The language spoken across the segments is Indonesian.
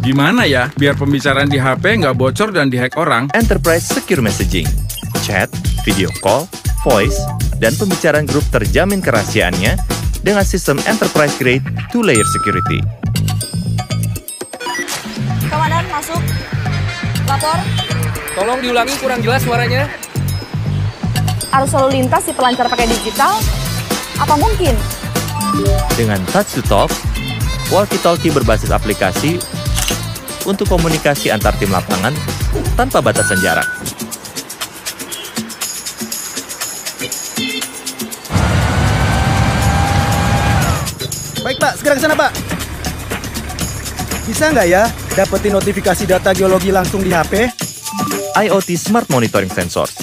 Gimana ya biar pembicaraan di HP nggak bocor dan dihack orang? Enterprise Secure Messaging, chat, video call, voice, dan pembicaraan grup terjamin kerahasiaannya dengan sistem Enterprise Grade 2-layer security. Komandan, masuk. Lapor. Tolong diulangi, kurang jelas suaranya. Arus lalu lintas dipelancar pakai digital? Apa mungkin? Dengan touch to talk, walkie-talkie berbasis aplikasi untuk komunikasi antar tim lapangan tanpa batasan jarak. Baik Pak, segera ke sana Pak. Bisa nggak ya dapetin notifikasi data geologi langsung di HP? IoT Smart Monitoring Sensors.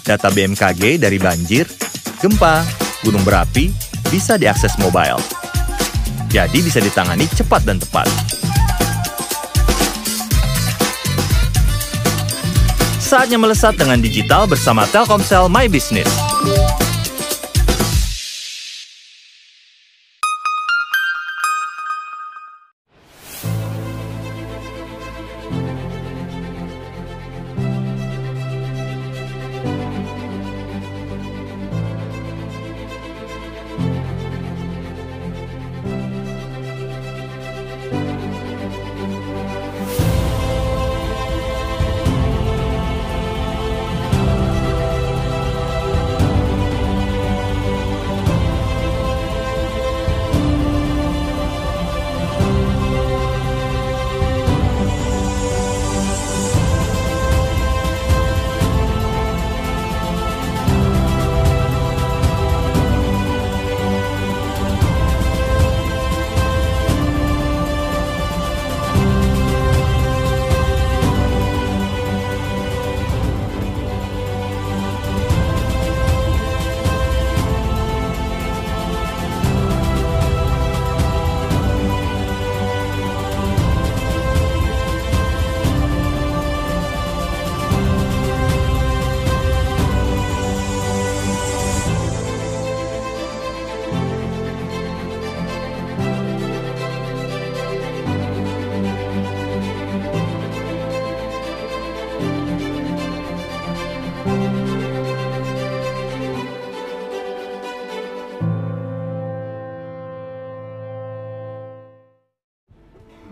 Data BMKG dari banjir, gempa, gunung berapi bisa diakses mobile. Jadi bisa ditangani cepat dan tepat. Saatnya melesat dengan digital bersama Telkomsel My Business.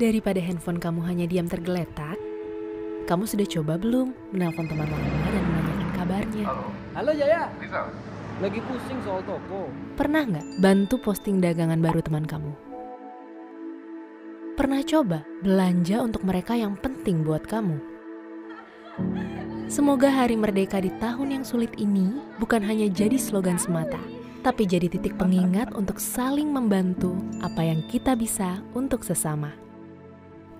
Daripada handphone kamu hanya diam tergeletak, kamu sudah coba belum menelpon teman lama dan menanyakan kabarnya? Halo Jaya, lagi pusing soal toko. Pernah nggak bantu posting dagangan baru teman kamu? Pernah coba belanja untuk mereka yang penting buat kamu? Semoga Hari Merdeka di tahun yang sulit ini bukan hanya jadi slogan semata, tapi jadi titik pengingat untuk saling membantu apa yang kita bisa untuk sesama.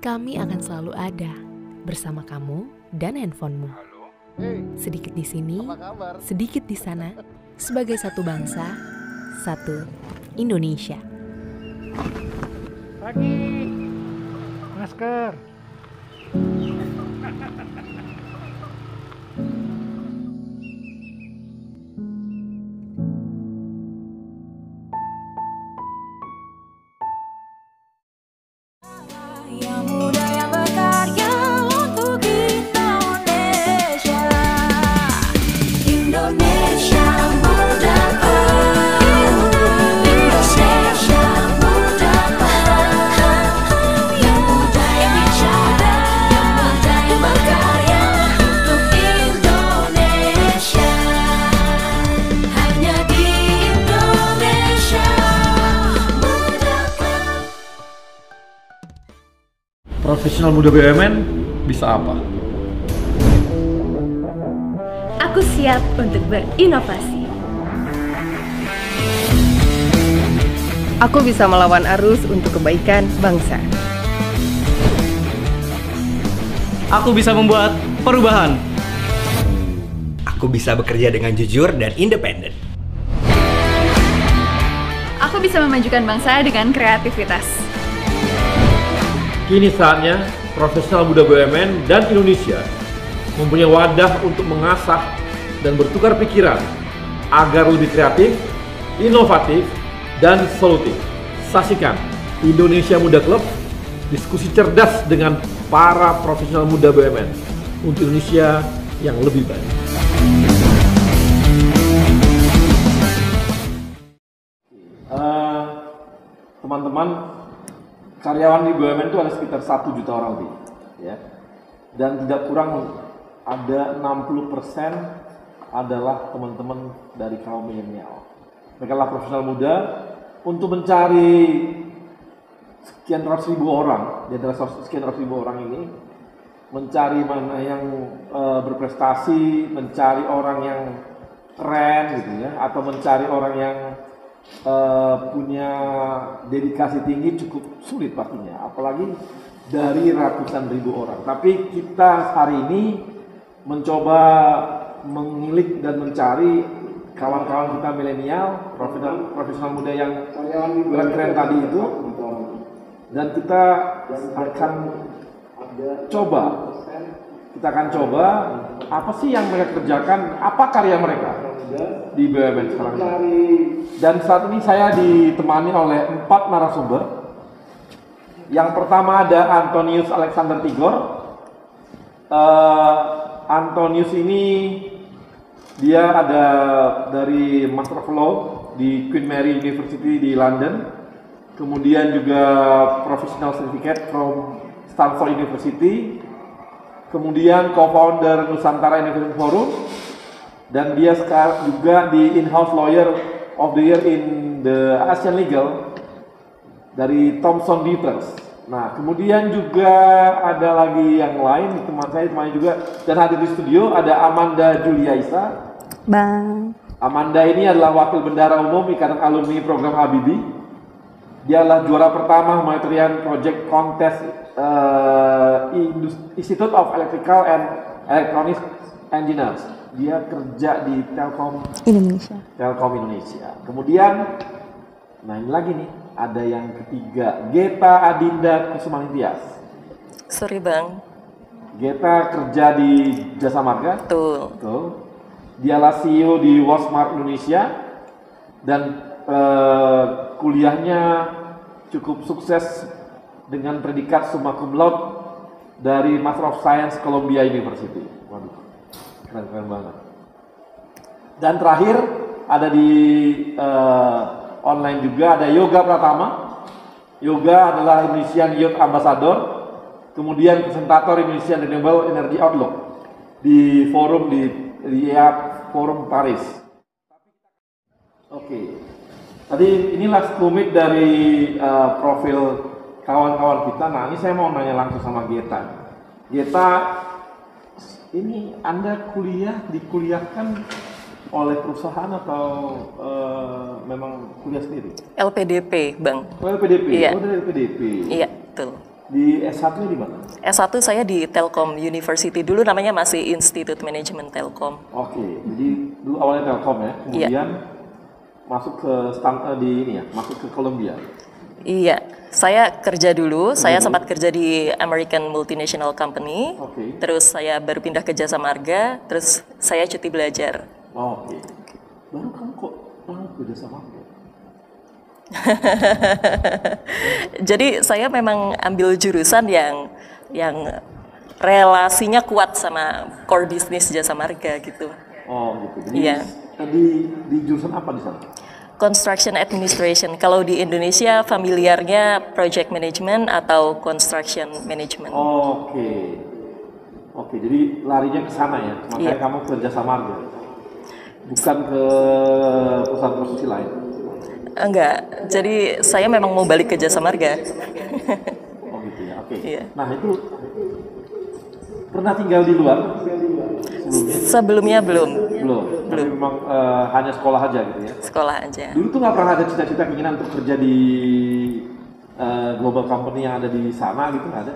Kami akan selalu ada bersama kamu dan handphonemu. Sedikit di sini, sedikit di sana, sebagai satu bangsa, satu Indonesia. Pagi, masker. Profesional muda BUMN bisa apa? Aku siap untuk berinovasi. Aku bisa melawan arus untuk kebaikan bangsa. Aku bisa membuat perubahan. Aku bisa bekerja dengan jujur dan independen. Aku bisa memajukan bangsa dengan kreativitas. Kini saatnya profesional muda BUMN dan Indonesia mempunyai wadah untuk mengasah dan bertukar pikiran agar lebih kreatif, inovatif, dan solutif. Saksikan Indonesia Muda Club diskusi cerdas dengan para profesional muda BUMN untuk Indonesia yang lebih baik. Teman-teman, karyawan di BUMN itu ada sekitar 1 juta orang lebih, ya. Dan tidak kurang ada 60% adalah teman-teman dari kaum milenial. Mereka adalah profesional muda untuk mencari sekian ratus ribu orang, di antara sekian ratus ribu orang ini, mencari mana yang berprestasi, mencari orang yang keren gitu ya, atau mencari orang yang punya dedikasi tinggi cukup sulit pastinya, apalagi dari ratusan ribu orang. Tapi kita hari ini mencoba mengilik dan mencari kawan-kawan kita milenial, profesional muda yang keren-keren tadi itu, dan kita akan coba apa sih yang mereka kerjakan, apa karya mereka di BUMN sekarang ini. Dan saat ini saya ditemani oleh 4 narasumber. Yang pertama ada Antonius Alexander Tigor. Antonius ini dia ada dari Master of Law di Queen Mary University di London, kemudian juga Professional Certificate from Stanford University, kemudian co-founder Nusantara Innovation Forum, dan dia sekarang juga di In-House Lawyer of the Year in the Asian Legal dari Thomson Reuters. Nah, kemudian juga ada lagi yang lain, teman juga, dan hadir di studio ada Amanda Julia Isa. Bang. Amanda ini adalah Wakil Bendara Umum Ikatan Alumni Program Habibie. Dia adalah juara pertama humanitarian project contest Institute of Electrical and Electronics Engineers. Dia kerja di Telkom Indonesia. Kemudian, nah ini lagi nih, ada yang ketiga, Geta Adinda Kusumaningtyas. Sorry Bang. Geta kerja di Jasa Marga. Tuh. Dialah CEO di Walmart Indonesia dan kuliahnya cukup sukses dengan predikat summa cum laude dari Master of Science Columbia University. Waduh, keren banget. Dan terakhir ada di online juga ada Yoga Pratama. Yoga adalah Indonesian Youth Ambassador, kemudian presentator Indonesian Renewable Energy Outlook di forum di Forum Paris. Oke. Tadi inilah sekelumit dari profil kawan-kawan kita. Nah, ini saya mau nanya langsung sama Geta. Geta, ini Anda dikuliahkan oleh perusahaan atau memang kuliah sendiri? LPDP, Bang. Oh, LPDP? Iya. Oh, dari LPDP? Iya, betul. Di S1-nya di mana? S1 saya di Telkom University, dulu namanya masih Institute Management Telkom. Oke, jadi dulu awalnya Telkom ya, kemudian masuk ke masuk ke Columbia. Iya, saya kerja dulu, saya sempat kerja di American Multinational Company, terus saya baru pindah ke Jasa Marga, terus saya cuti belajar. Oke. Baru kamu kok ke Jasa Marga? Jadi saya memang ambil jurusan yang relasinya kuat sama core bisnis Jasa Marga gitu. Oh gitu. Jadi iya. Di jurusan apa di sana? Construction Administration. Kalau di Indonesia familiarnya Project Management atau Construction Management. Oke, jadi larinya ke sana ya. Makanya kamu ke Jasa Marga. Bukan ke perusahaan konstruksi lain. Enggak. Jadi saya memang mau balik ke Jasa Marga. Oh gitu ya. Oke. Iya. Nah, itu pernah tinggal di luar sebelumnya? Belum. Tapi memang hanya sekolah aja gitu ya? Sekolah aja. Dulu tuh nggak pernah ada cita-cita keinginan untuk kerja di global company yang ada di sana gitu, nggak ada?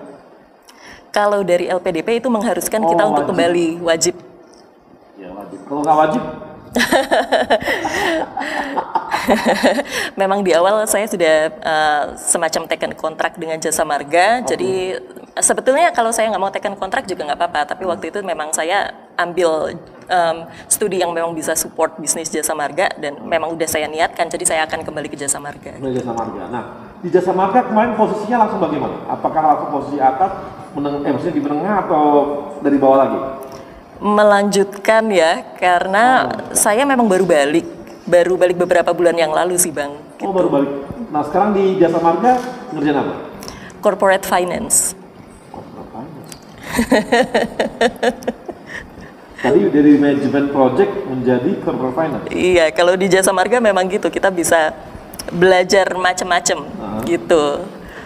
Kalau dari LPDP itu mengharuskan kita untuk kembali, wajib. Ya wajib. Kalau nggak wajib? Memang di awal saya sudah semacam taken kontrak dengan Jasa Marga, jadi sebetulnya kalau saya nggak mau taken kontrak juga nggak apa-apa, tapi waktu itu memang saya ambil studi yang memang bisa support bisnis Jasa Marga dan memang udah saya niatkan, jadi saya akan kembali ke Jasa Marga. Jasa Marga. Nah, di Jasa Marga kemarin posisinya langsung bagaimana? Apakah langsung posisi atas, maksudnya di menengah atau dari bawah lagi? Melanjutkan ya, karena saya memang baru balik beberapa bulan yang lalu sih Bang. Oh baru balik. Nah sekarang di Jasa Marga ngerjain apa? Corporate Finance. Tadi dari manajemen project menjadi corporate finance. Iya, kalau di Jasa Marga memang gitu, kita bisa belajar macam-macam gitu.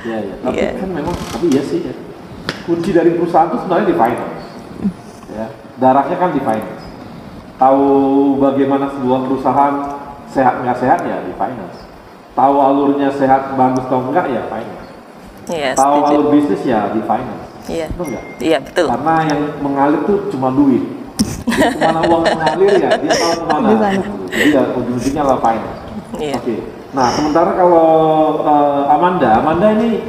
Iya, iya. Tapi kan memang, iya sih. Ya. Kunci dari perusahaan itu sebenarnya di finance. Ya, darahnya kan di finance. Tahu bagaimana sebuah perusahaan sehat nggak sehat ya di finance. Tahu alurnya sehat bagus atau enggak ya finance. Iya, tahu setuju. alur bisnis ya di finance. Iya. Betul nggak? Iya, betul. Karena yang mengalir tuh cuma duit. Kemana uang mengalir ya, dia tahu kemana. Jadi ya ujung-ujungnya lah finance. Iya. Oke. Nah, sementara kalau Amanda ini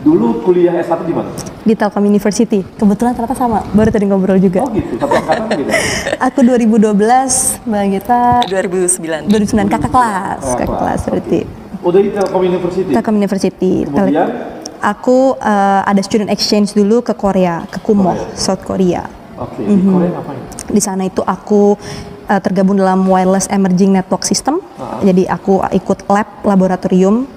dulu kuliah S1 di mana? Di Telkom University. Kebetulan ternyata sama, baru tadi ngobrol juga. Oh gitu, satu angkatan gitu? Aku 2012, Mbak Gita 2009. 2009, kakak kelas berarti. Oh dari Telkom University? Telkom University. Kemudian? Aku ada student exchange dulu ke Korea, ke Kumo, South Korea. Oke, di Korea ngapain? Di sana itu aku tergabung dalam Wireless Emerging Network System. Jadi aku ikut laboratorium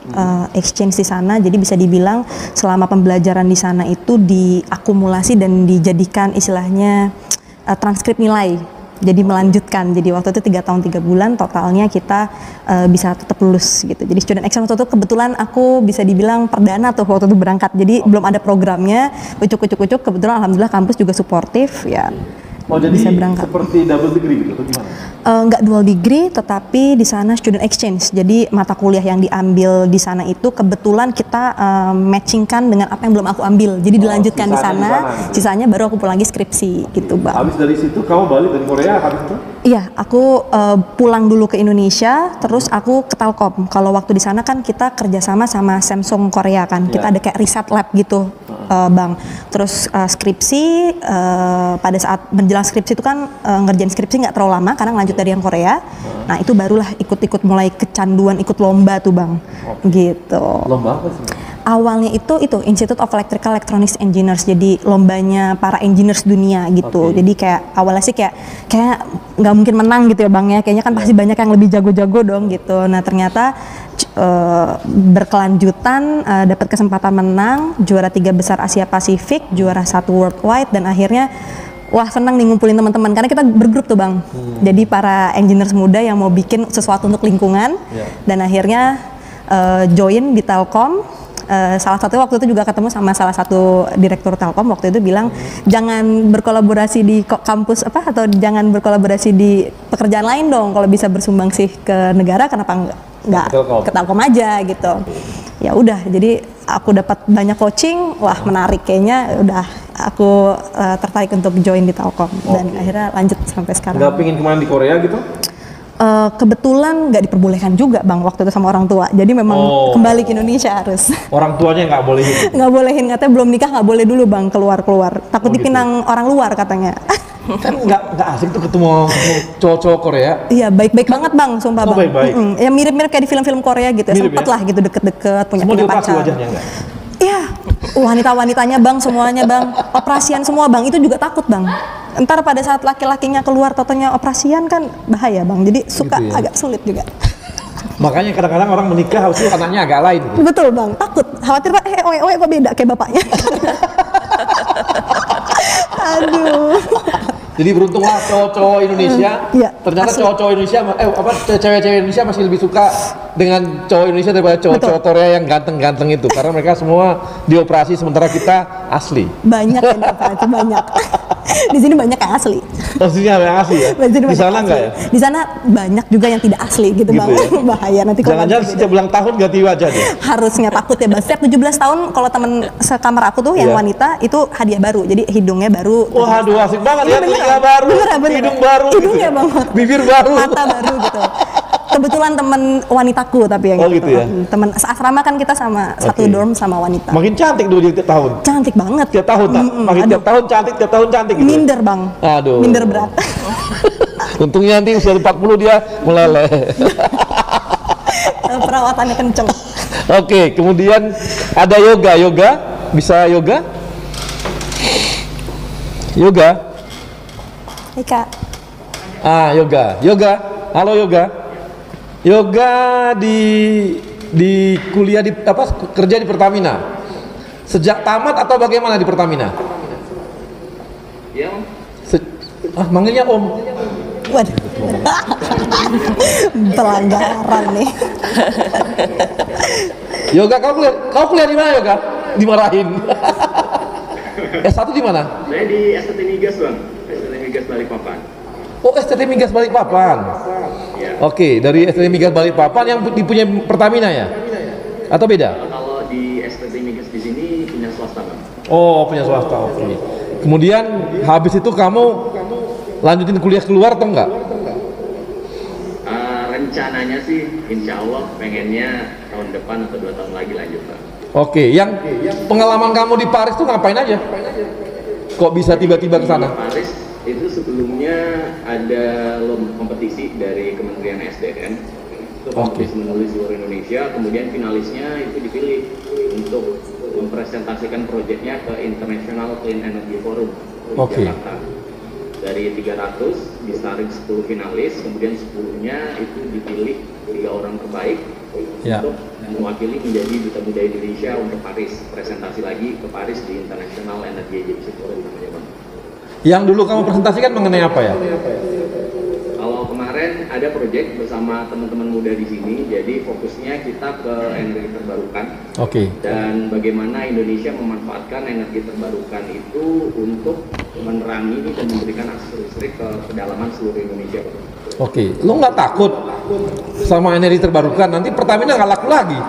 exchange di sana. Jadi bisa dibilang selama pembelajaran di sana itu diakumulasi dan dijadikan istilahnya transkrip nilai. Jadi melanjutkan. Jadi waktu itu 3 tahun 3 bulan totalnya kita bisa tetap lulus gitu. Jadi student exchange waktu itu kebetulan aku bisa dibilang perdana tuh waktu itu berangkat. Jadi belum ada programnya. Ucuk-ucuk kebetulan alhamdulillah kampus juga suportif ya. Oh jadi bisa berangkat. Seperti double degree gitu atau gimana? Nggak dual degree, tetapi di sana student exchange. Jadi mata kuliah yang diambil di sana itu kebetulan kita matchingkan dengan apa yang belum aku ambil. Jadi dilanjutkan di sana, sisanya baru aku pulang lagi skripsi gitu Bang. Habis dari situ kamu balik dari Korea habis itu? Iya, aku pulang dulu ke Indonesia, terus aku ke Telkom. Kalau waktu di sana kan kita kerjasama sama Samsung Korea kan, kita ada kayak riset lab gitu, Bang. Terus skripsi, pada saat menjelang skripsi itu kan ngerjain skripsi nggak terlalu lama karena lanjut dari yang Korea. Nah itu barulah ikut-ikut mulai kecanduan ikut lomba tuh Bang, gitu. Lomba apa sih? Awalnya itu Institute of Electrical Electronics Engineers, jadi lombanya para engineers dunia gitu. Jadi kayak awalnya sih kayak nggak mungkin menang gitu ya Bang ya, kayaknya kan pasti banyak yang lebih jago-jago dong gitu. Nah ternyata berkelanjutan dapat kesempatan menang, juara 3 besar Asia Pasifik, juara 1 worldwide, dan akhirnya wah senang nih ngumpulin teman-teman karena kita bergrup tuh Bang. Jadi para engineers muda yang mau bikin sesuatu untuk lingkungan dan akhirnya join di Telkom. Salah satu waktu itu juga ketemu sama salah satu direktur Telkom waktu itu bilang jangan berkolaborasi di kampus atau jangan berkolaborasi di pekerjaan lain dong, kalau bisa bersumbangsi ke negara kenapa nggak ke Telkom aja gitu. Ya udah, jadi aku dapat banyak coaching, wah menarik kayaknya, udah aku tertarik untuk join di Telkom dan akhirnya lanjut sampai sekarang. Nggak pingin kemana di Korea gitu? Kebetulan nggak diperbolehkan juga Bang waktu itu sama orang tua, jadi memang kembali ke Indonesia harus. Orang tuanya nggak bolehin? Nggak bolehin, katanya belum nikah nggak boleh dulu Bang keluar, takut dipinang orang luar katanya. Kan nggak asik tuh ketemu cowok-cowok Korea. Iya baik-baik banget Bang, sumpah Bang. Baik-baik. Ya mirip-mirip kayak di film-film Korea gitu, sempet lah gitu deket-deket punya pacar. Semua wajahnya nggak? Iya, wanita-wanitanya Bang, semuanya Bang, operasian semua Bang, itu juga takut Bang. Ntar pada saat laki-lakinya keluar totonya operasian kan bahaya Bang, jadi suka gitu ya? Agak sulit juga. Makanya kadang-kadang orang menikah harus anaknya agak lain. Betul Bang, takut, khawatir Pak, oe kok beda kayak bapaknya. Aduh. Jadi beruntunglah cowok-cowok Indonesia, ternyata cowok-cowok Indonesia, cewek-cewek Indonesia masih lebih suka dengan cowok Indonesia daripada cowok-cowok Korea yang ganteng-ganteng itu, karena mereka semua dioperasi sementara kita asli. Banyak yang dioperasi, banyak. Di sini banyak yang asli. Maksudnya yang asli ya? Di sana enggak ya? Di sana banyak juga yang tidak asli gitu Bang. Ya? Bahaya nanti kalau jangan-jangan setiap ulang tahun ganti wajah deh. Harusnya takut ya Bang. Setiap 17 tahun kalau temen sekamar aku tuh yang wanita itu hadiah baru. Jadi hidungnya baru. Wah, aduh asik banget ya, telinga baru, hidung baru, hidungnya Bang, bibir baru, mata baru gitu. Kebetulan temen wanitaku tapi yang gitu ya? Temen asrama kan kita sama satu dorm sama wanita. Makin cantik dulu tiap tahun. Cantik banget. Tiap tahun tak? Makin tiap tahun cantik gitu. Minder Bang. Aduh. Minder berat. Untungnya nanti usia 40 dia meleleh. Perawatannya kenceng. Oke, kemudian ada yoga. Bisa yoga? Yoga? Hai Kak. Yoga. Halo yoga. Yoga di kuliah di kerja di Pertamina. Sejak tamat atau bagaimana di Pertamina? Ya. Manggilnya Om. Waduh. Pelanggaran nih. Yoga, kau kuliah di mana yoga? Dimarahin. S1 di mana? Saya di STT Migas bang, STT Migas Balikpapan. Oh, STT Migas Balikpapan. Ya. Oke, dari STT Migas Balikpapan yang dipunya Pertamina ya? Atau beda? Kalau di STT Migas di sini punya swasta bang. Oh, punya swasta. Oke. Kemudian habis itu kamu lanjutin kuliah keluar atau enggak? Rencananya sih, insya Allah pengennya tahun depan atau 2 tahun lagi lanjut bang. Oke, yang pengalaman kamu di Paris tuh ngapain aja? Kok bisa tiba-tiba ke sana? Di Paris itu sebelumnya ada kompetisi dari Kementerian SDM. Itu kompetisi menulis seluruh Indonesia, kemudian finalisnya itu dipilih untuk mempresentasikan proyeknya ke International Clean Energy Forum di Jakarta. Dari 300 disaring 10 finalis, kemudian 10-nya itu dipilih 3 orang terbaik untuk mewakili menjadi duta muda Indonesia untuk Paris, presentasi lagi ke Paris di International Energy Agency Forum namanya bang. Yang dulu kamu presentasikan mengenai apa ya? Kalau kemarin ada proyek bersama teman-teman muda di sini, jadi fokusnya kita ke energi terbarukan. Dan bagaimana Indonesia memanfaatkan energi terbarukan itu untuk menerangi dan memberikan akses listrik ke pedalaman seluruh Indonesia. Lo nggak takut sama energi terbarukan? Nanti Pertamina nggak laku lagi.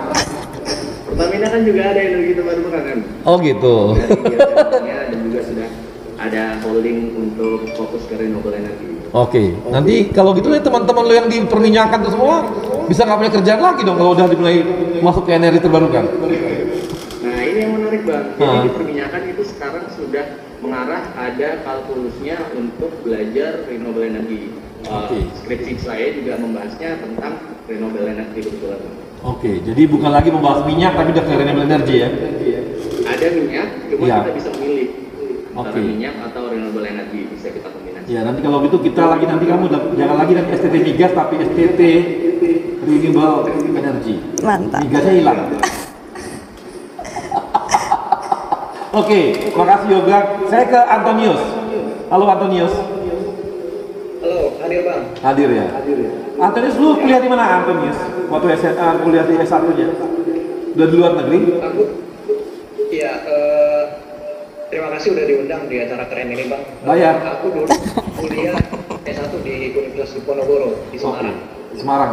Pertamina kan juga ada energi terbarukan kan? Oh gitu. Dan juga sudah ada holding untuk fokus ke renewable energy. Nanti kalau gitu ya teman-teman lo yang di perminyakan tuh semua bisa nggak punya kerjaan lagi dong kalau udah dimulai masuk ke energi terbarukan. Nah ini yang menarik bang. Jadi di perminyakan itu sekarang sudah mengarah ada kalkulusnya untuk belajar renewable energy. Skripsi saya juga membahasnya tentang renewable energy kebetulan. Jadi bukan lagi membahas minyak tapi udah ke renewable energy ya? Ada minyak, cuma kita bisa memilih antara minyak atau renewable energy, bisa kita kombinasi. Ya nanti kalau gitu kita lagi nanti kamu jangan lagi nanti STT Migas tapi STT Renewable Energy. Mantap. Migasnya hilang. Makasih Yoga. Saya ke Antonius. Halo Antonius. Halo, hadir bang. Hadir ya. Antonius, lu kuliah di mana Antonius? Waktu SMA kuliah di S1-nya? Udah di luar negeri? Terima kasih udah diundang di acara keren ini bang. Bayar. Aku dulu kuliah S1 di Universitas Diponegoro di Semarang. Semarang.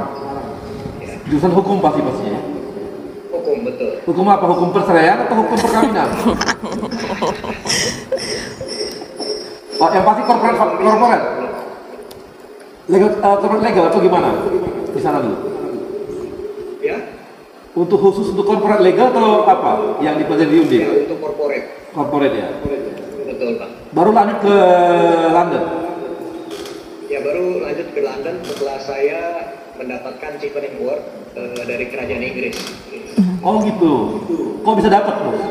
Jurusan hukum pastinya. Hukum betul. Hukum apa? Hukum perceraian atau hukum perkawinan? Yang pasti korporat. Legal atau gimana? Di sana dulu. Ya. Untuk khusus untuk korporat legal atau apa? Yang dipelajari di Undip? Ya, untuk korporat ya? Betul Pak. Baru lanjut ke London? Ya baru lanjut ke London setelah saya mendapatkan Chevening Award dari kerajaan Inggris. Oh gitu. Kok bisa dapat bos?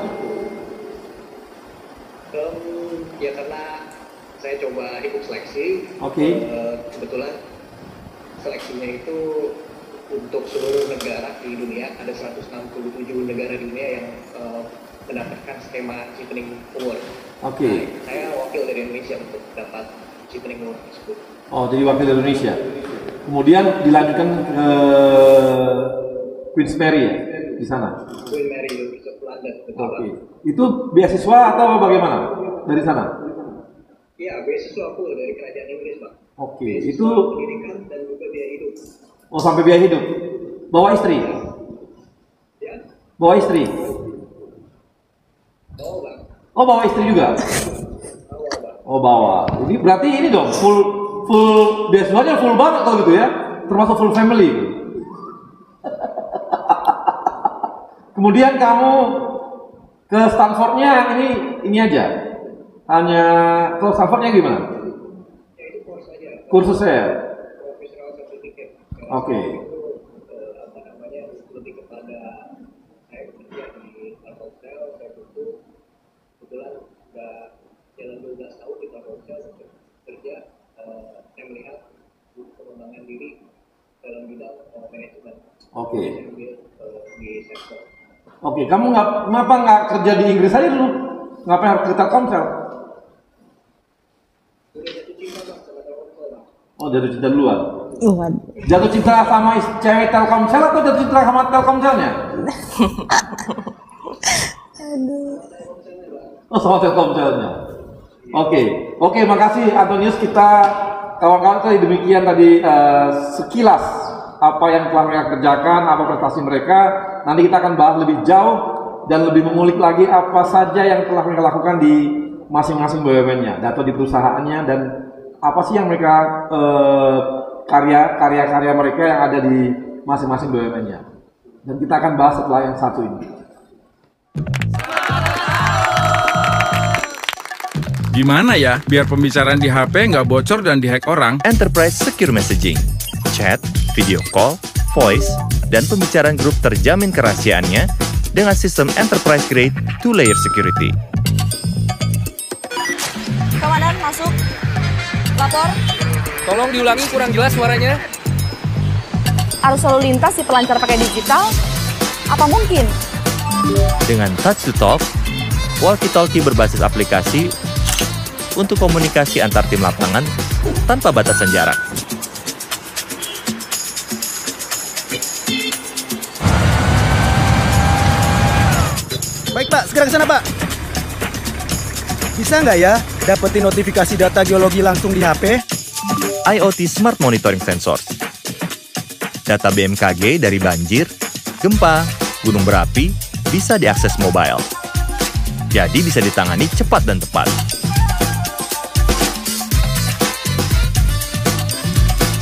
Ya karena saya coba ikut seleksi. Kebetulan seleksinya itu untuk seluruh negara di dunia, ada 167 negara di dunia yang mendapatkan skema Chevening Award. Saya wakil dari Indonesia untuk dapat Chevening Award tersebut. Jadi wakil dari Indonesia. Kemudian dilanjutkan ke Queen's Mary ya di sana. Queen Mary University of London. Betul. Itu beasiswa atau bagaimana dari sana? Iya, beasiswa full dari kerajaan Inggris, Pak. Itu pendidikan dan juga biaya hidup. Sampai biaya hidup. Bawa istri? Ya. Bawa istri? Bawa istri juga? Bawa. Jadi berarti ini dong full beasiswanya full banget kalau gitu ya, termasuk full family. Kemudian kamu ke Stanfordnya ini aja, hanya ke Stanfordnya gimana? Ya itu course aja. Kursusnya. Professional certificate. Oke. Lebih kepada Oke, kamu kenapa nggak kerja di Inggris aja dulu? Ngapain harus ke Telkomsel? Oh, jatuh cinta duluan. Jatuh cinta sama cewek Telkomsel atau jatuh cinta sama Telkomselnya? Oh, sama Telkomselnya. Oke, makasih Antonius. Kita kawan-kawan tadi demikian tadi sekilas apa yang telah mereka kerjakan, apa prestasi mereka. Nanti kita akan bahas lebih jauh dan lebih mengulik lagi apa saja yang telah mereka lakukan di masing-masing BUMN-nya, data di perusahaannya, dan apa sih yang mereka karya-karya mereka yang ada di masing-masing BUMN-nya. Dan kita akan bahas setelah yang satu ini. Gimana ya biar pembicaraan di HP nggak bocor dan dihack orang? Enterprise Secure Messaging, chat, video call, voice, dan pembicaraan grup terjamin kerahasiaannya dengan sistem enterprise grade 2-layer security. Komandan, masuk. Lapor. Tolong diulangi, kurang jelas suaranya. Arus lalu lintas dipelancar pakai digital? Apa mungkin? Dengan touch to talk, walkie-talkie berbasis aplikasi untuk komunikasi antar tim lapangan tanpa batasan jarak. Baik Pak, segera ke sana Pak. Bisa nggak ya dapetin notifikasi data geologi langsung di HP? IoT Smart Monitoring Sensors. Data BMKG dari banjir, gempa, gunung berapi bisa diakses mobile. Jadi bisa ditangani cepat dan tepat.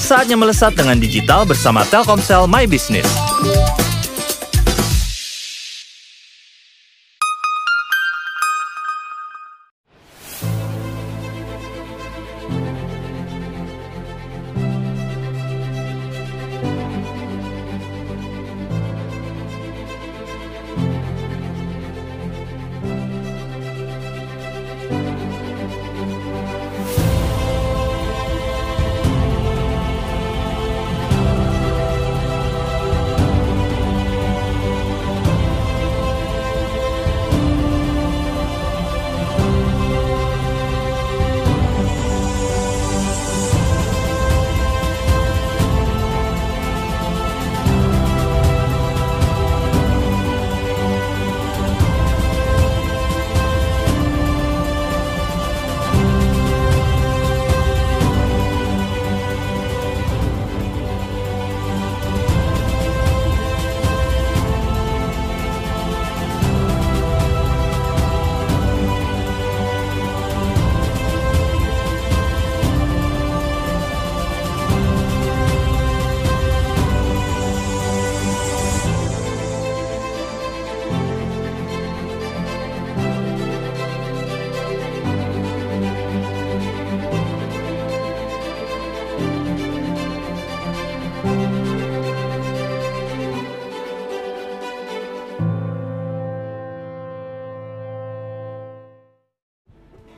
Saatnya melesat dengan digital bersama Telkomsel My Business.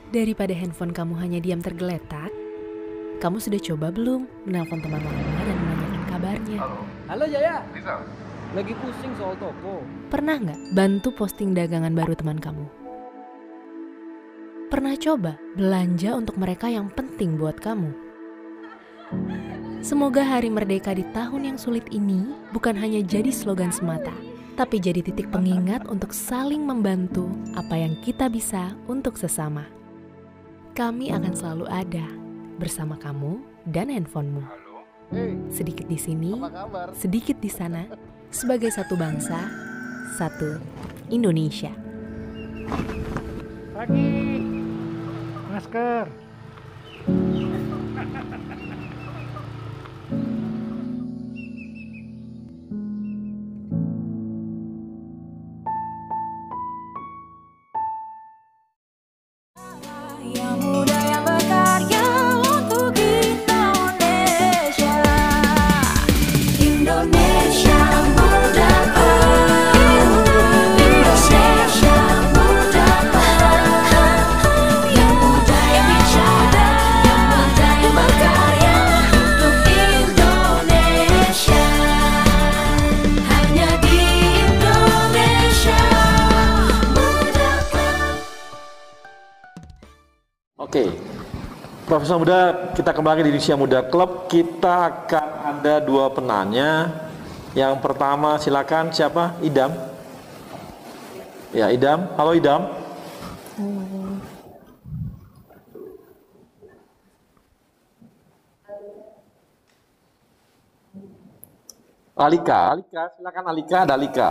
Daripada handphone kamu hanya diam tergeletak, kamu sudah coba belum menelpon teman lama dan menanyakan kabarnya? Halo Jaya, lagi pusing soal toko. Pernah nggak bantu posting dagangan baru teman kamu? Pernah coba belanja untuk mereka yang penting buat kamu? Semoga Hari Merdeka di tahun yang sulit ini bukan hanya jadi slogan semata, tapi jadi titik pengingat untuk saling membantu apa yang kita bisa untuk sesama. Kami akan selalu ada bersama kamu dan handphonemu. Sedikit di sini, sedikit di sana, sebagai satu bangsa, satu Indonesia. Pagi, masker. Yang muda yang berkarya. Oke. Profesor Muda, kita kembali di Indonesia Muda Club. Kita akan ada 2 penanya. Yang pertama silakan, siapa? Idam. Ya, Idam. Halo Idam. Alika, silakan Alika, ada Alika.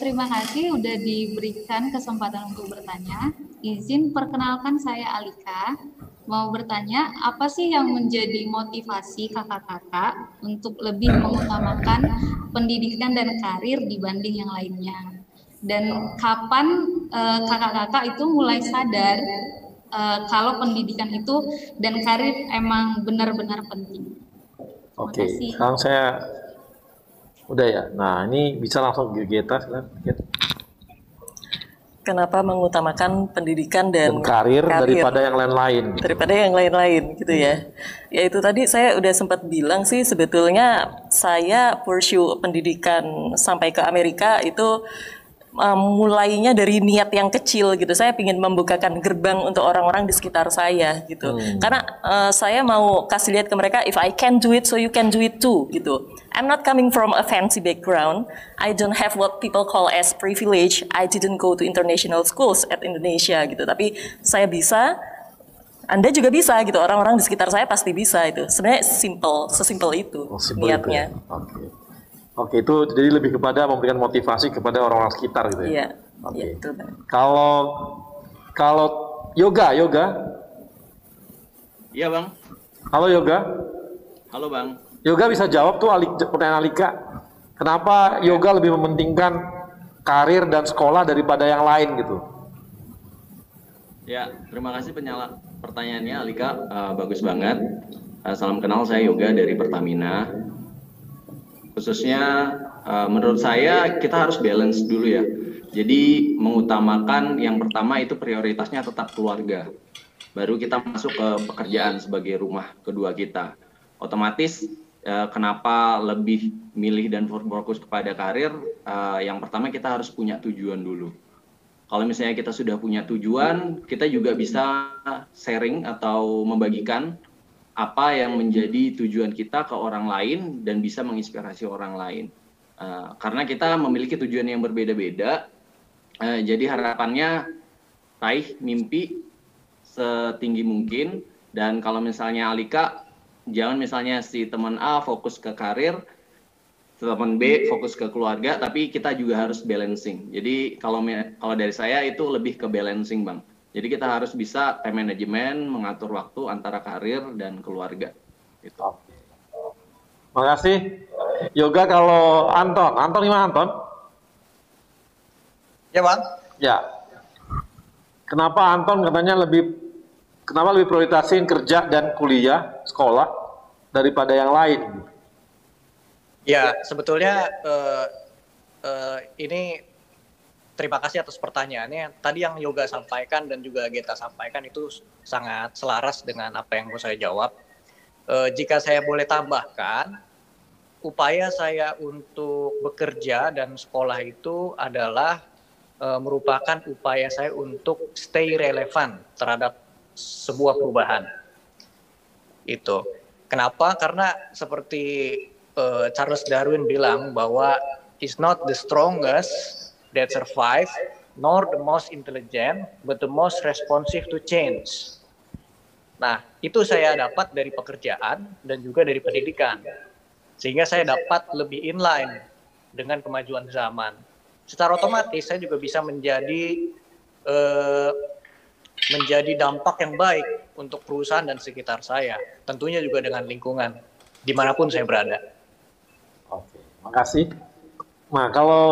Terima kasih udah diberikan kesempatan untuk bertanya. Izin perkenalkan, saya Alika. Mau bertanya, apa sih yang menjadi motivasi kakak-kakak untuk lebih mengutamakan pendidikan dan karir dibanding yang lainnya? Dan kapan kakak-kakak itu mulai sadar kalau pendidikan itu dan karir emang benar-benar penting? Oke, sekarang saya udah ya. Nah, ini bisa langsung Geta. Kenapa mengutamakan pendidikan dan karir daripada yang lain-lain? Daripada yang lain-lain gitu ya. Ya itu tadi saya udah sempat bilang sih, sebetulnya saya pursue pendidikan sampai ke Amerika itu mulainya dari niat yang kecil gitu. Saya ingin membukakan gerbang untuk orang-orang di sekitar saya gitu. Karena saya mau kasih lihat ke mereka, if I can do it, so you can do it too gitu. I'm not coming from a fancy background. I don't have what people call as privilege. I didn't go to international schools at Indonesia gitu. Tapi saya bisa, Anda juga bisa gitu. Orang-orang di sekitar saya pasti bisa itu. Sebenarnya sesimpel itu niatnya. Oke, itu jadi lebih kepada memberikan motivasi kepada orang-orang sekitar gitu ya. Iya. Oke. Iya, itu. Kalau Yoga. Iya, Bang. Halo Yoga. Halo, Bang. Yoga bisa jawab tuh pertanyaan Alika. Kenapa Yoga lebih mementingkan karir dan sekolah daripada yang lain gitu? Ya, terima kasih pertanyaannya Alika. Bagus banget. Salam kenal, saya Yoga dari Pertamina. Khususnya menurut saya kita harus balance dulu ya. Jadi mengutamakan yang pertama itu prioritasnya tetap keluarga. Baru kita masuk ke pekerjaan sebagai rumah kedua kita. Otomatis kenapa lebih milih dan fokus kepada karir? Yang pertama kita harus punya tujuan dulu. Kalau misalnya kita sudah punya tujuan, kita juga bisa sharing atau membagikan apa yang menjadi tujuan kita ke orang lain dan bisa menginspirasi orang lain. Karena kita memiliki tujuan yang berbeda-beda, jadi harapannya raih mimpi setinggi mungkin. Dan kalau misalnya Alika, jangan misalnya si teman A fokus ke karir, teman B fokus ke keluarga, tapi kita juga harus balancing. Jadi kalau dari saya itu lebih ke balancing, Bang. Jadi kita harus bisa time management, mengatur waktu antara karir dan keluarga. Gitu. Makasih. Yoga, kalau Anton gimana Anton? Ya Bang. Ya. Kenapa Anton katanya kenapa lebih prioritasin kerja dan kuliah, sekolah daripada yang lain? Ya, sebetulnya ini terima kasih atas pertanyaannya. Tadi yang Yoga sampaikan dan juga Geta sampaikan itu sangat selaras dengan apa yang mau saya jawab. Jika saya boleh tambahkan, upaya saya untuk bekerja dan sekolah itu adalah merupakan upaya saya untuk stay relevan terhadap sebuah perubahan. Itu. Kenapa? Karena seperti Charles Darwin bilang bahwa it's not the strongest that survive, nor the most intelligent, but the most responsive to change. Nah, itu saya dapat dari pekerjaan dan juga dari pendidikan. Sehingga saya dapat lebih inline dengan kemajuan zaman. Secara otomatis saya juga bisa menjadi dampak yang baik untuk perusahaan dan sekitar saya. Tentunya juga dengan lingkungan, dimanapun saya berada. Oke, makasih. Nah, kalau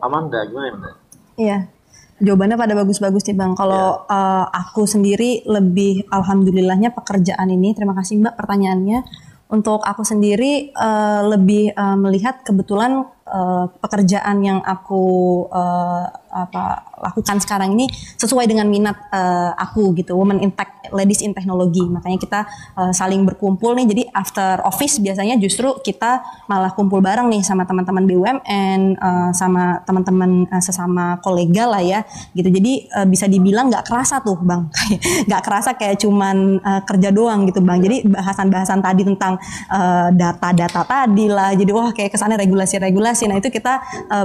Amanda gimana? Iya, jawabannya pada bagus-bagus nih Bang. Kalau aku sendiri lebih alhamdulillahnya pekerjaan ini, terima kasih Mbak pertanyaannya. Untuk aku sendiri lebih melihat kebetulan pekerjaan yang aku lakukan sekarang ini sesuai dengan minat aku gitu, Women in Tech, Ladies in Technology. Makanya kita saling berkumpul nih. Jadi after office biasanya justru kita malah kumpul bareng nih sama teman-teman BUMN, sama teman-teman sesama kolega lah ya gitu. Jadi bisa dibilang nggak kerasa tuh Bang, nggak kerasa kayak cuman kerja doang gitu Bang. Jadi bahasan-bahasan tadi tentang data-data tadi lah, jadi wah kayak kesannya regulasi-regulasi. Nah itu kita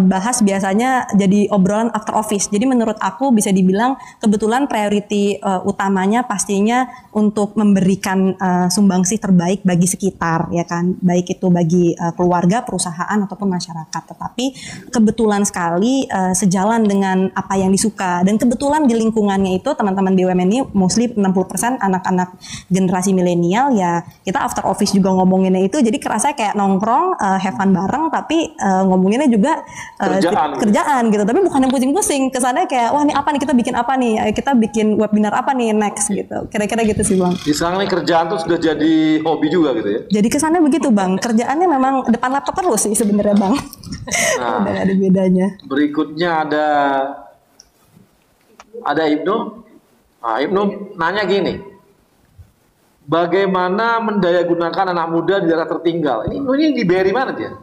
bahas biasanya jadi obrolan after office. Jadi menurut aku bisa dibilang kebetulan priority utamanya pastinya untuk memberikan sumbangsih terbaik bagi sekitar ya kan, baik itu bagi keluarga, perusahaan ataupun masyarakat. Tetapi kebetulan sekali sejalan dengan apa yang disuka, dan kebetulan di lingkungannya itu teman-teman BUMN ini mostly 60% anak-anak generasi milenial ya. Kita after office juga ngomonginnya itu jadi kerasa kayak nongkrong, have fun bareng, tapi ngomonginnya juga kerjaan gitu. Tapi bukan yang pusing-pusing, kesannya kayak wah ini apa nih, kita bikin apa nih, kita bikin webinar apa nih next gitu. Kira-kira gitu sih Bang. Di sana nih kerjaan tuh sudah jadi hobi juga gitu ya. Jadi kesannya begitu Bang. Kerjaannya memang depan laptop terus sih sebenarnya Bang. Nah, ada bedanya. Berikutnya ada Ibnu. Nah, Ibnu nanya gini. Bagaimana mendayagunakan anak muda di daerah tertinggal? Ini di BRI mana dia?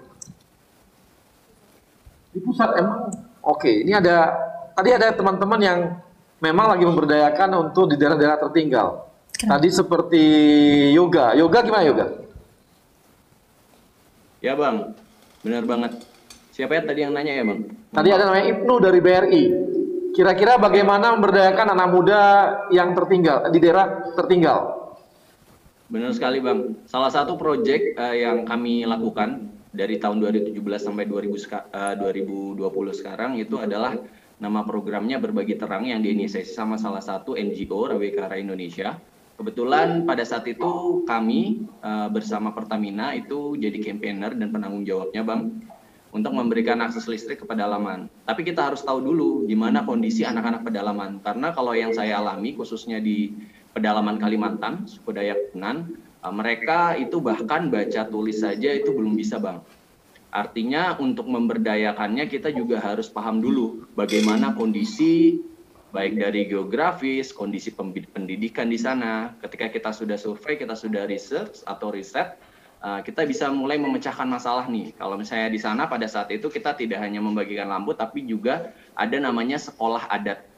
Di pusat emang. Oke, ini tadi ada teman-teman yang memang lagi memberdayakan untuk di daerah-daerah tertinggal. Tadi seperti Yoga. Yoga gimana Yoga? Ya Bang, benar banget. Siapa ya tadi yang nanya ya Bang? Tadi ada namanya Ibnu dari BRI. Kira-kira bagaimana memberdayakan anak muda yang tertinggal, di daerah tertinggal? Benar sekali Bang. Salah satu proyek yang kami lakukan dari tahun 2017 sampai 2020 sekarang itu adalah nama programnya Berbagi Terang yang diinisiasi sama salah satu NGO Rawekara Indonesia. Kebetulan pada saat itu kami bersama Pertamina itu jadi campaigner dan penanggung jawabnya Bang untuk memberikan akses listrik ke pedalaman. Tapi kita harus tahu dulu gimana kondisi anak-anak pedalaman, karena kalau yang saya alami khususnya di pedalaman Kalimantan, suku Dayak Punan, mereka itu bahkan baca tulis saja itu belum bisa Bang. Artinya untuk memberdayakannya kita juga harus paham dulu bagaimana kondisi baik dari geografis, kondisi pendidikan di sana. Ketika kita sudah survei, kita sudah research atau riset, kita bisa mulai memecahkan masalah nih. Kalau misalnya di sana pada saat itu kita tidak hanya membagikan lampu, tapi juga ada namanya sekolah adat.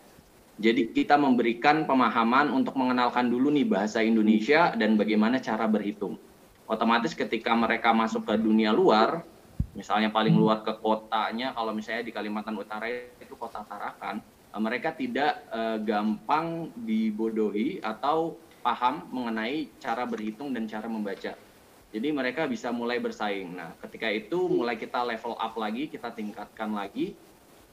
Jadi kita memberikan pemahaman untuk mengenalkan dulu nih bahasa Indonesia dan bagaimana cara berhitung. Otomatis ketika mereka masuk ke dunia luar, misalnya paling luar ke kotanya, kalau misalnya di Kalimantan Utara itu kota Tarakan, mereka tidak gampang dibodohi atau paham mengenai cara berhitung dan cara membaca. Jadi mereka bisa mulai bersaing. Nah, ketika itu mulai kita level up lagi, kita tingkatkan lagi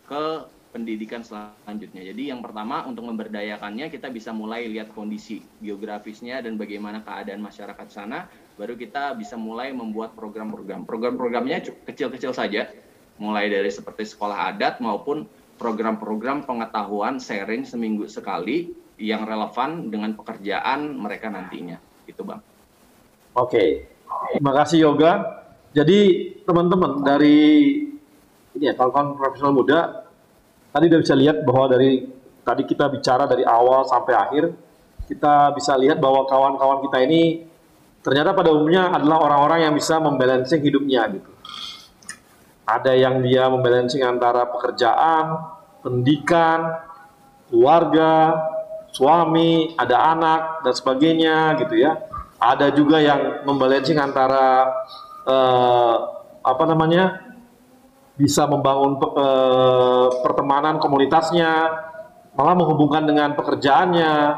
ke pendidikan selanjutnya. Jadi yang pertama untuk memberdayakannya kita bisa mulai lihat kondisi geografisnya dan bagaimana keadaan masyarakat sana, baru kita bisa mulai membuat program-program. Program-programnya kecil-kecil saja, mulai dari seperti sekolah adat maupun program-program pengetahuan sharing seminggu sekali yang relevan dengan pekerjaan mereka nantinya. Gitu Bang. Oke, terima kasih Yoga. Jadi teman-teman dari ini ya, kawan-kawan profesional muda, tadi udah bisa lihat bahwa dari tadi kita bicara dari awal sampai akhir, kita bisa lihat bahwa kawan-kawan kita ini ternyata pada umumnya adalah orang-orang yang bisa membalancing hidupnya gitu. Ada yang dia membalancing antara pekerjaan, pendidikan, keluarga, suami, ada anak dan sebagainya gitu ya. Ada juga yang membalancing antara bisa membangun pertemanan komunitasnya, malah menghubungkan dengan pekerjaannya,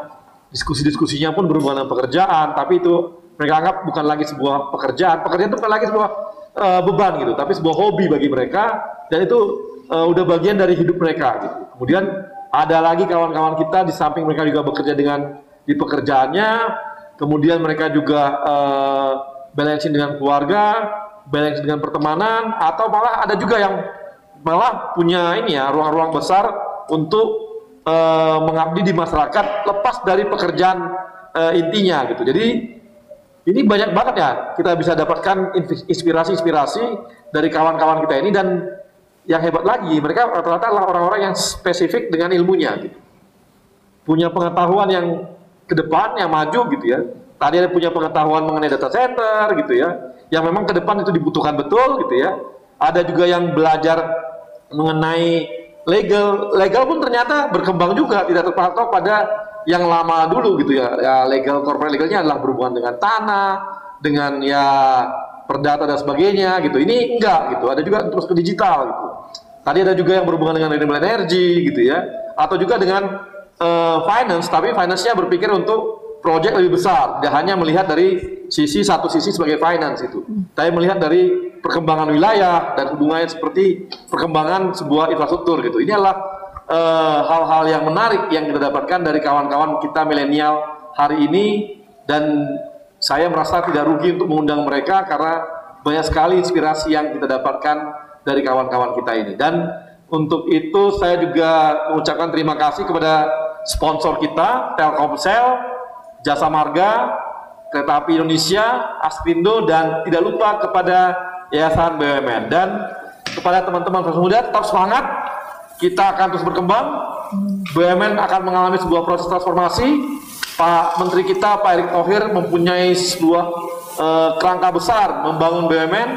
diskusi-diskusinya pun berhubungan dengan pekerjaan, tapi itu mereka anggap bukan lagi sebuah pekerjaan itu bukan lagi sebuah beban gitu, tapi sebuah hobi bagi mereka, dan itu udah bagian dari hidup mereka gitu. Kemudian ada lagi kawan-kawan kita di samping mereka juga bekerja di pekerjaannya, kemudian mereka juga balancing dengan keluarga, balance dengan pertemanan, atau malah ada juga yang malah punya ruang-ruang besar untuk mengabdi di masyarakat lepas dari pekerjaan intinya gitu. Jadi ini banyak banget ya kita bisa dapatkan inspirasi-inspirasi dari kawan-kawan kita ini, dan yang hebat lagi mereka rata-rata adalah orang-orang yang spesifik dengan ilmunya gitu. Punya pengetahuan yang ke depan, yang maju gitu ya, tadi ada punya pengetahuan mengenai data center gitu ya, yang memang ke depan itu dibutuhkan betul gitu ya. Ada juga yang belajar mengenai legal pun ternyata berkembang juga, tidak terpatok pada yang lama dulu gitu ya. Ya legal, corporate legalnya adalah berhubungan dengan tanah, dengan ya perdata dan sebagainya gitu. Ini enggak gitu, ada juga terus ke digital gitu. Tadi ada juga yang berhubungan dengan renewable energy gitu ya, atau juga dengan finance, tapi finance-nya berpikir untuk proyek lebih besar, tidak hanya melihat dari satu sisi sebagai finance itu, tapi melihat dari perkembangan wilayah dan hubungannya seperti perkembangan sebuah infrastruktur gitu. Ini adalah hal-hal yang menarik yang kita dapatkan dari kawan-kawan kita milenial hari ini, dan saya merasa tidak rugi untuk mengundang mereka karena banyak sekali inspirasi yang kita dapatkan dari kawan-kawan kita ini. Dan untuk itu saya juga mengucapkan terima kasih kepada sponsor kita, Telkomsel, Jasa Marga, Kereta Api Indonesia, Aspindo, dan tidak lupa kepada Yayasan BUMN. Dan kepada teman-teman Fresh Muda, tetap semangat, kita akan terus berkembang, BUMN akan mengalami sebuah proses transformasi. Pak Menteri kita, Pak Erick Thohir, mempunyai sebuah kerangka besar membangun BUMN,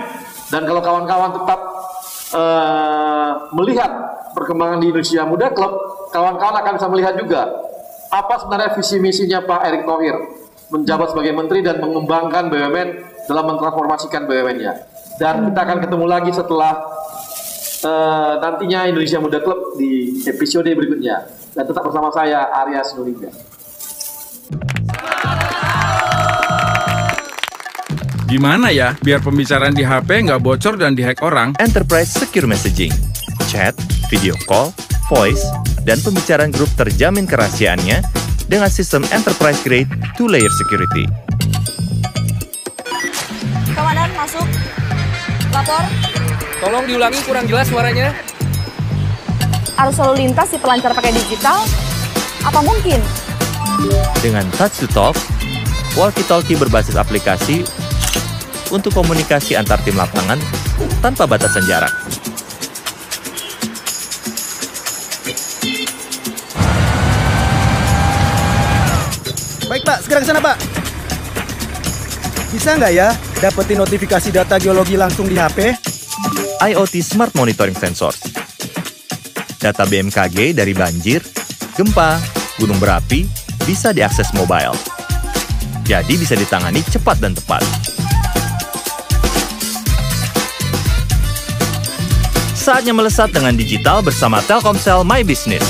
dan kalau kawan-kawan tetap melihat perkembangan di Indonesia Muda Club, kawan-kawan akan bisa melihat juga apa sebenarnya visi misinya Pak Erick Thohir menjabat sebagai menteri dan mengembangkan BUMN dalam mentransformasikan BUMN-nya. Dan kita akan ketemu lagi setelah nantinya Indonesia Muda Club di episode berikutnya. Dan tetap bersama saya, Arya Sinulinga. Gimana ya biar pembicaraan di HP nggak bocor dan dihack orang? Enterprise Secure Messaging, chat, video call, voice, dan pembicaraan grup terjamin kerahasiaannya dengan sistem enterprise grade 2-layer security. Komandan, masuk. Lapor. Tolong diulangi, kurang jelas suaranya. Arus lalu lintas dipelancar pakai digital? Apa mungkin? Dengan touch to talk, walkie-talkie berbasis aplikasi untuk komunikasi antar tim lapangan tanpa batasan jarak. Baik Pak, segera ke sana Pak. Bisa nggak ya dapetin notifikasi data geologi langsung di HP? IoT Smart Monitoring Sensors. Data BMKG dari banjir, gempa, gunung berapi bisa diakses mobile. Jadi bisa ditangani cepat dan tepat. Saatnya melesat dengan digital bersama Telkomsel My Business.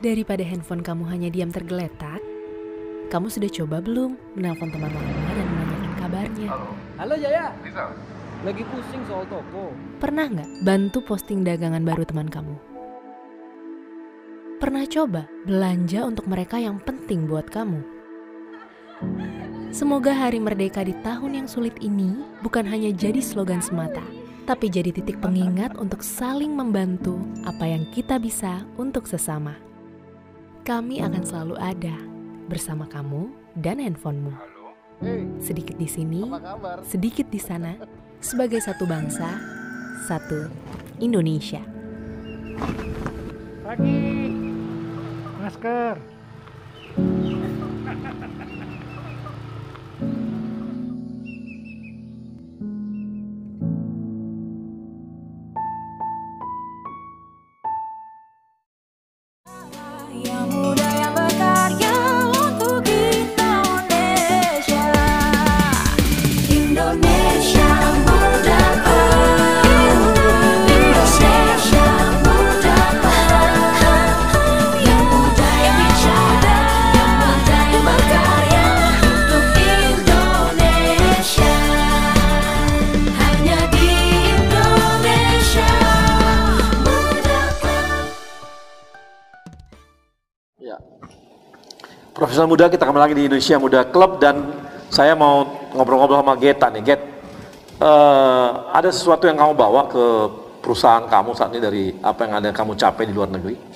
Daripada handphone kamu hanya diam tergeletak, kamu sudah coba belum menelpon teman lama dan menanyakan kabarnya? Halo Jaya, lagi pusing soal toko. Pernah nggak bantu posting dagangan baru teman kamu? Pernah coba belanja untuk mereka yang penting buat kamu? Semoga Hari Merdeka di tahun yang sulit ini bukan hanya jadi slogan semata, tapi jadi titik pengingat untuk saling membantu apa yang kita bisa untuk sesama. Kami akan selalu ada bersama kamu dan handphonemu. Sedikit di sini, sedikit di sana, sebagai satu bangsa, satu Indonesia. Pagi, masker. Yang muda yang berkarya untuk Indonesia. Indonesia muda. Indonesia muda. Yang muda yang bicara, yang muda yang berkarya untuk Indonesia. Hanya di Indonesia muda. Ya. Profesional muda, kita kembali lagi di Indonesia Muda Club dan saya mau ngobrol-ngobrol sama Geta nih. Get, ada sesuatu yang kamu bawa ke perusahaan kamu saat ini dari apa yang ada kamu capai di luar negeri?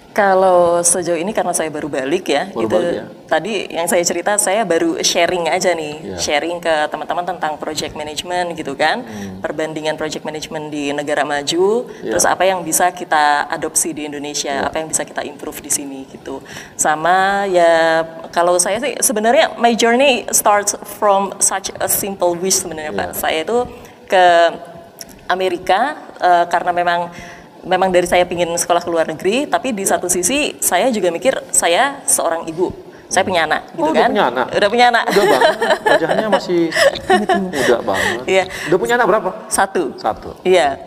Kalau sejauh ini karena saya baru balik ya, Baru itu balik ya? tadi yang saya cerita saya baru sharing aja nih, Iya. sharing ke teman-teman tentang project management gitu kan, perbandingan project management di negara maju, Iya. terus apa yang bisa kita adopsi di Indonesia, apa yang bisa kita improve di sini gitu. Sama ya kalau saya sih sebenarnya my journey starts from such a simple wish sebenarnya Pak. Saya itu ke Amerika karena memang dari saya pingin sekolah ke luar negeri, tapi di satu sisi saya juga mikir saya seorang ibu, saya punya anak gitu Udah kan. punya anak? Udah punya anak. Udah banget, wajahnya masih muda banget. Iya. Udah punya anak berapa? Satu. Dari? Iya.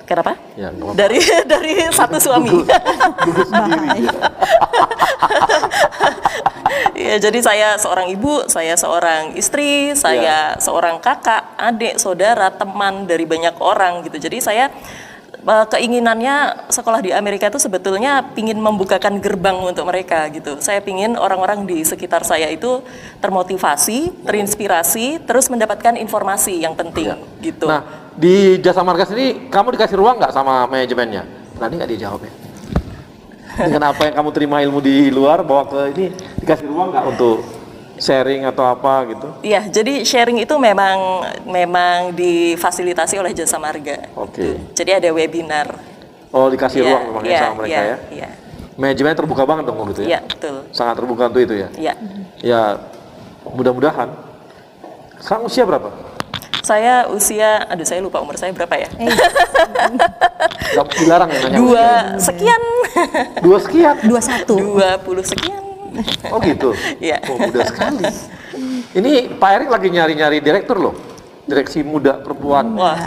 Kenapa? Ya, nggak apa-apa. Dari satu suami. Ya, jadi saya seorang ibu, saya seorang istri, saya seorang kakak, adik, saudara, teman dari banyak orang gitu. Jadi saya keinginannya sekolah di Amerika itu sebetulnya pingin membukakan gerbang untuk mereka gitu. Saya pingin orang-orang di sekitar saya itu termotivasi, terinspirasi, terus mendapatkan informasi yang penting gitu. Nah, di Jasa Marga sendiri kamu dikasih ruang nggak sama manajemennya? Berani nggak dia jawabnya? Dengan apa yang kamu terima ilmu di luar, bawa ke ini, dikasih ruang nggak untuk sharing atau apa gitu? Iya, jadi sharing itu memang difasilitasi oleh Jasa Marga. Oke. Jadi ada webinar. Oh, dikasih ruang memangnya sama mereka ya? Iya. Manajemennya terbuka banget dong gitu ya? Iya, betul. Sangat terbuka untuk itu ya? Iya. Ya, mudah-mudahan. Sekarang usia berapa? Saya usia, saya lupa umur saya berapa ya? Gak dilarang ya nanya? 2 sekian. 2 sekian? 21. 20 sekian. Oh gitu? Iya. Oh, muda sekali. Ini Pak Erik lagi nyari-nyari direktur loh. Direksi muda perempuan. Wah.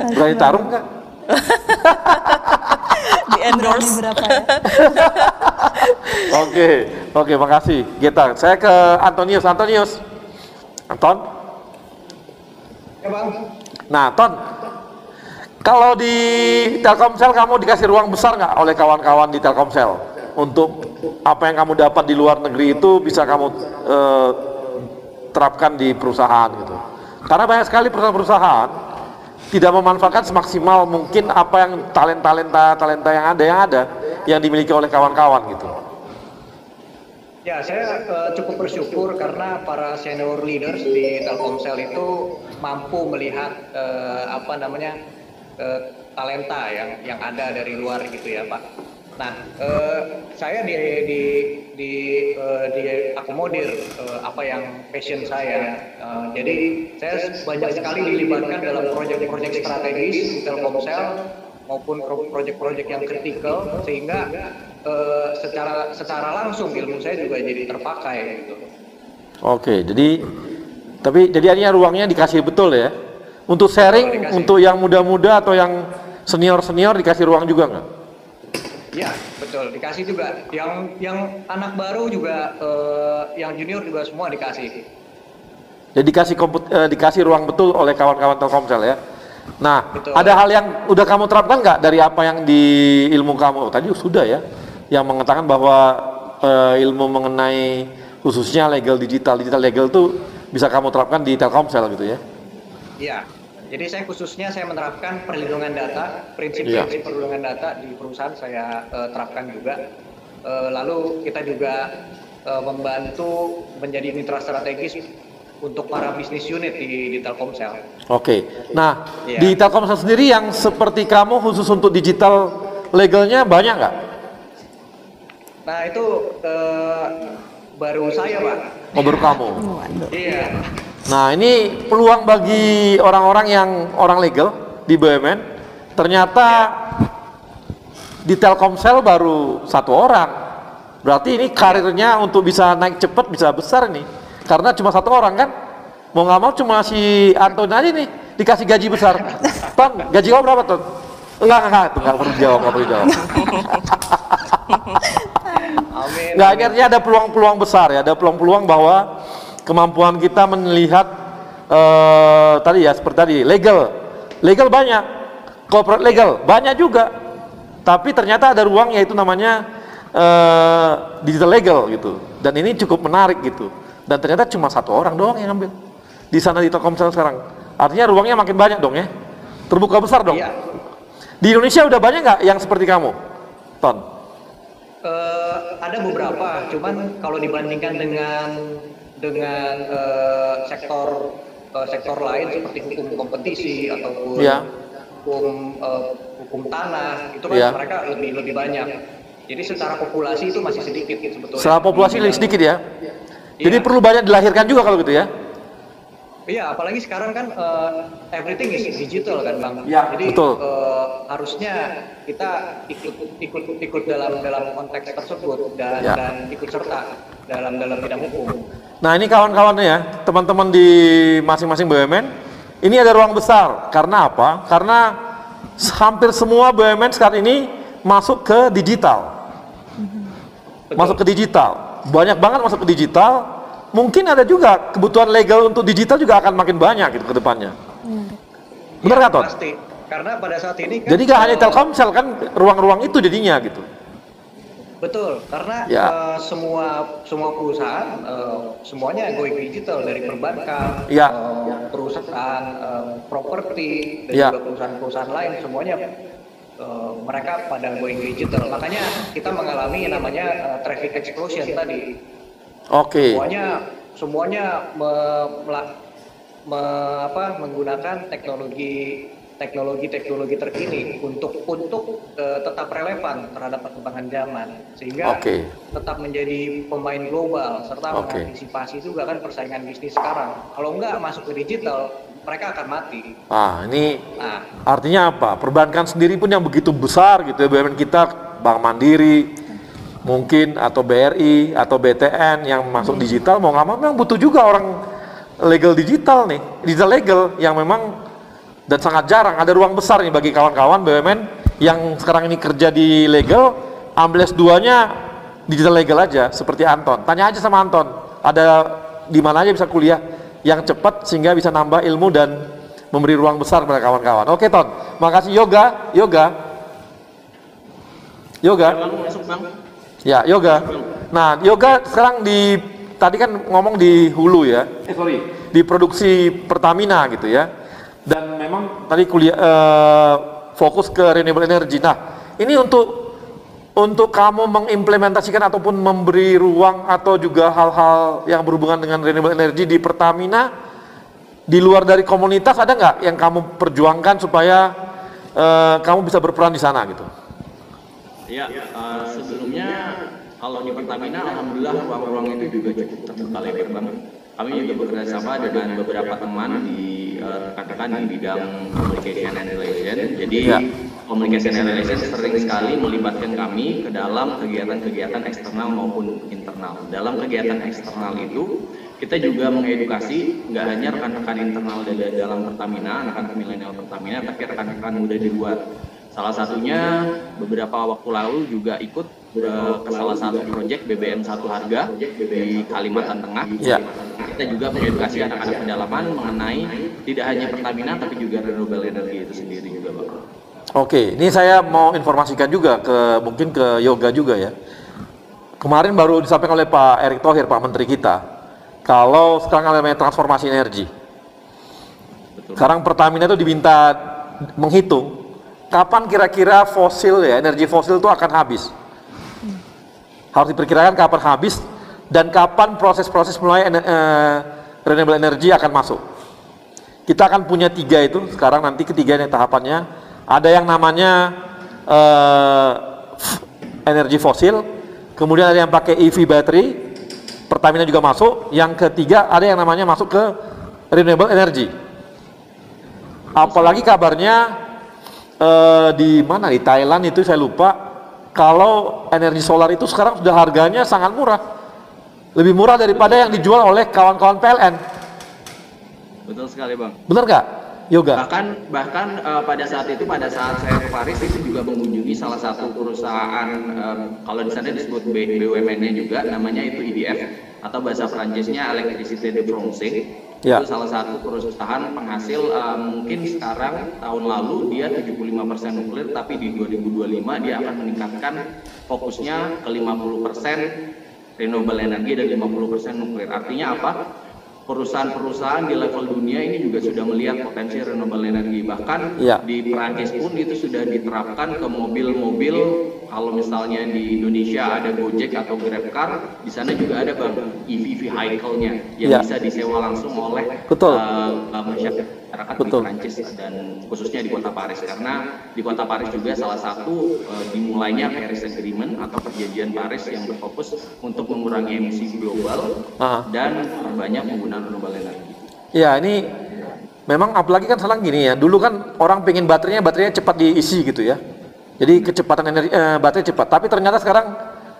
Berani tarung nggak? Di endorse. Berapa ya? Oke, makasih. Geta, saya ke Antonius. Anton? Ya Bang. Nah, Ton, kalau di Telkomsel kamu dikasih ruang besar nggak oleh kawan-kawan di Telkomsel untuk apa yang kamu dapat di luar negeri itu bisa kamu terapkan di perusahaan gitu? Karena banyak sekali perusahaan-perusahaan tidak memanfaatkan semaksimal mungkin apa yang talenta yang ada yang dimiliki oleh kawan-kawan gitu. Ya, saya cukup bersyukur karena para senior leaders di Telkomsel itu mampu melihat talenta yang ada dari luar gitu ya, Pak. Nah, saya diakomodir apa yang passion saya. Jadi saya banyak sekali dilibatkan dalam proyek-proyek strategis di Telkomsel maupun proyek-proyek yang kritikal sehingga secara langsung ilmu saya juga jadi terpakai gitu. Oke, jadi artinya ruangnya dikasih betul ya. Untuk sharing, untuk yang muda-muda atau yang senior-senior dikasih ruang juga nggak? Ya, betul, dikasih juga. Yang anak baru juga, yang junior juga semua dikasih. Jadi dikasih ruang betul oleh kawan-kawan Telkomsel ya. Nah, betul. Ada hal yang udah kamu terapkan nggak dari apa yang di ilmu kamu? Tadi sudah ya, yang mengatakan bahwa ilmu mengenai khususnya digital legal itu bisa kamu terapkan di Telkomsel gitu ya? Iya. Jadi saya khususnya saya menerapkan perlindungan data, prinsip-prinsip perlindungan data di perusahaan saya terapkan juga. Lalu kita juga membantu menjadi mitra strategis untuk para bisnis unit di Telkomsel. Oke. Nah, di Telkomsel sendiri yang seperti kamu khusus untuk digital legalnya banyak nggak? Nah itu baru saya, Pak. Oh, baru kamu. Iya. Nah, ini peluang bagi orang-orang yang orang legal di BUMN. Ternyata di Telkomsel baru 1 orang. Berarti ini karirnya untuk bisa naik cepat, bisa besar nih. Karena cuma 1 orang kan. Mau nggak mau cuma si Anton aja nih dikasih gaji besar. Ton, gaji kamu berapa, Ton? Enggak, nggak perlu jawab. Amin. Nggak, akhirnya ada peluang-peluang besar ya, ada peluang-peluang bahwa kemampuan kita melihat tadi ya seperti tadi legal banyak, corporate legal banyak juga, tapi ternyata ada ruang yaitu namanya digital legal gitu, dan ini cukup menarik gitu, dan ternyata cuma 1 orang doang yang ambil di sana di Telkomsel sekarang, artinya ruangnya makin banyak dong ya, terbuka besar dong. Iya. Di Indonesia udah banyak nggak yang seperti kamu, Ton? Ada beberapa, cuman kalau dibandingkan dengan sektor lain seperti hukum kompetisi ataupun hukum tanah itu kan mereka lebih banyak. Jadi secara populasi itu masih sedikit sebetulnya. Secara populasi lebih sedikit ya. Jadi perlu banyak dilahirkan juga kalau gitu ya. Iya, apalagi sekarang kan everything is digital kan, Bang. Ya, jadi betul. Harusnya kita ikut dalam konteks tersebut dan ikut serta dalam bidang hukum. Nah, ini kawan-kawan ya, teman-teman di masing-masing BUMN, ini ada ruang besar. Karena apa? Karena hampir semua BUMN saat ini masuk ke digital. Masuk ke digital. Banyak banget masuk ke digital. Mungkin ada juga kebutuhan legal untuk digital juga akan makin banyak gitu ke depannya. Benar nggak, Ton? Pasti. Karena pada saat ini kan, jadi nggak hanya Telkomsel kan, ruang-ruang itu jadinya gitu. Betul, karena semua perusahaan semuanya going digital, dari perbankan, perusahaan properti, dan juga perusahaan-perusahaan lain semuanya mereka pada going digital. Makanya kita mengalami yang namanya traffic explosion tadi. Oke. Semuanya menggunakan teknologi terkini untuk tetap relevan terhadap perkembangan zaman, sehingga tetap menjadi pemain global serta mengantisipasi juga kan persaingan bisnis sekarang. Kalau enggak masuk ke digital, mereka akan mati. Ini artinya apa? Perbankan sendiri pun yang begitu besar gitu ya, BUMN kita, Bank Mandiri mungkin, atau BRI atau BTN yang masuk digital, mau nggak mau memang butuh juga orang legal digital nih, digital legal yang memang, dan sangat jarang. Ada ruang besar nih bagi kawan-kawan BUMN yang sekarang ini kerja di legal, ambil S2-nya digital legal aja, seperti Anton. Tanya aja sama Anton, ada di mana aja bisa kuliah yang cepat sehingga bisa nambah ilmu dan memberi ruang besar pada kawan-kawan. Oke, Ton, makasih. Yoga. Ya, Yoga. Nah, Yoga sekarang tadi kan ngomong di hulu ya, di produksi Pertamina gitu ya. Dan memang tadi kuliah fokus ke renewable energy. Nah, ini untuk kamu mengimplementasikan ataupun memberi ruang atau juga hal-hal yang berhubungan dengan renewable energy di Pertamina, di luar dari komunitas ada nggak yang kamu perjuangkan supaya kamu bisa berperan di sana gitu? Ya, sebelumnya kalau di Pertamina, alhamdulillah ruang-ruang itu juga cukup terbuka lebar banget. Kami juga bekerja sama dengan beberapa teman di rekan-rekan di bidang communication and relation. Jadi communication and relation sering sekali melibatkan kami ke dalam kegiatan-kegiatan eksternal maupun internal. Dalam kegiatan eksternal itu kita juga mengedukasi nggak hanya rekan-rekan internal dalam Pertamina, anak-anak milenial Pertamina, tapi rekan-rekan muda di luar. Salah satunya beberapa waktu lalu juga ikut ke salah satu proyek BBM satu harga di Kalimantan Tengah. Kita juga mengedukasi anak-anak pedalaman mengenai tidak hanya Pertamina tapi juga renewable energy itu sendiri juga, Bang. Oke, ini saya mau informasikan juga mungkin ke Yoga juga ya. Kemarin baru disampaikan oleh Pak Erick Thohir, Pak Menteri kita. kalau sekarang namanya transformasi energi. Sekarang Pertamina itu diminta menghitung kapan kira-kira fosil ya, energi fosil itu akan habis. Harus diperkirakan kapan habis dan kapan proses-proses mulai renewable energy akan masuk. Kita akan punya 3 itu sekarang, nanti ketiganya tahapannya. Ada yang namanya energi fosil, kemudian ada yang pakai EV battery, Pertamina juga masuk. Yang ketiga ada yang namanya masuk ke renewable energy. Apalagi kabarnya di mana, di Thailand itu saya lupa, kalau energi solar itu sekarang sudah harganya sangat murah, lebih murah daripada yang dijual oleh kawan-kawan PLN. Betul sekali Bang. Benar nggak, Yoga? Bahkan pada saat saya ke Paris itu juga mengunjungi salah satu perusahaan, kalau di sana disebut BUMN-nya juga, namanya itu EDF atau bahasa Prancisnya Electricité de France. Ya. Itu salah satu perusahaan penghasil, mungkin sekarang tahun lalu dia 75% nuklir, tapi di 2025 dia akan meningkatkan fokusnya ke 50% renewable energy dan 50% nuklir. Artinya apa? Perusahaan-perusahaan di level dunia ini juga sudah melihat potensi renewable energy. Bahkan di Perancis pun itu sudah diterapkan ke mobil-mobil. Kalau misalnya di Indonesia ada Gojek atau GrabCar, di sana juga ada Bang EV vehicle-nya yang bisa disewa langsung oleh masyarakat di Perancis dan khususnya di kota Paris. Karena di kota Paris juga salah satu dimulainya Paris Agreement atau perjanjian Paris yang berfokus untuk mengurangi emisi global dan memperbanyak penggunaan renewable energy. Ya, ini memang apalagi kan sekarang gini ya. Dulu kan orang pengen baterainya cepat diisi gitu ya. Jadi kecepatan energi baterai cepat. Tapi ternyata sekarang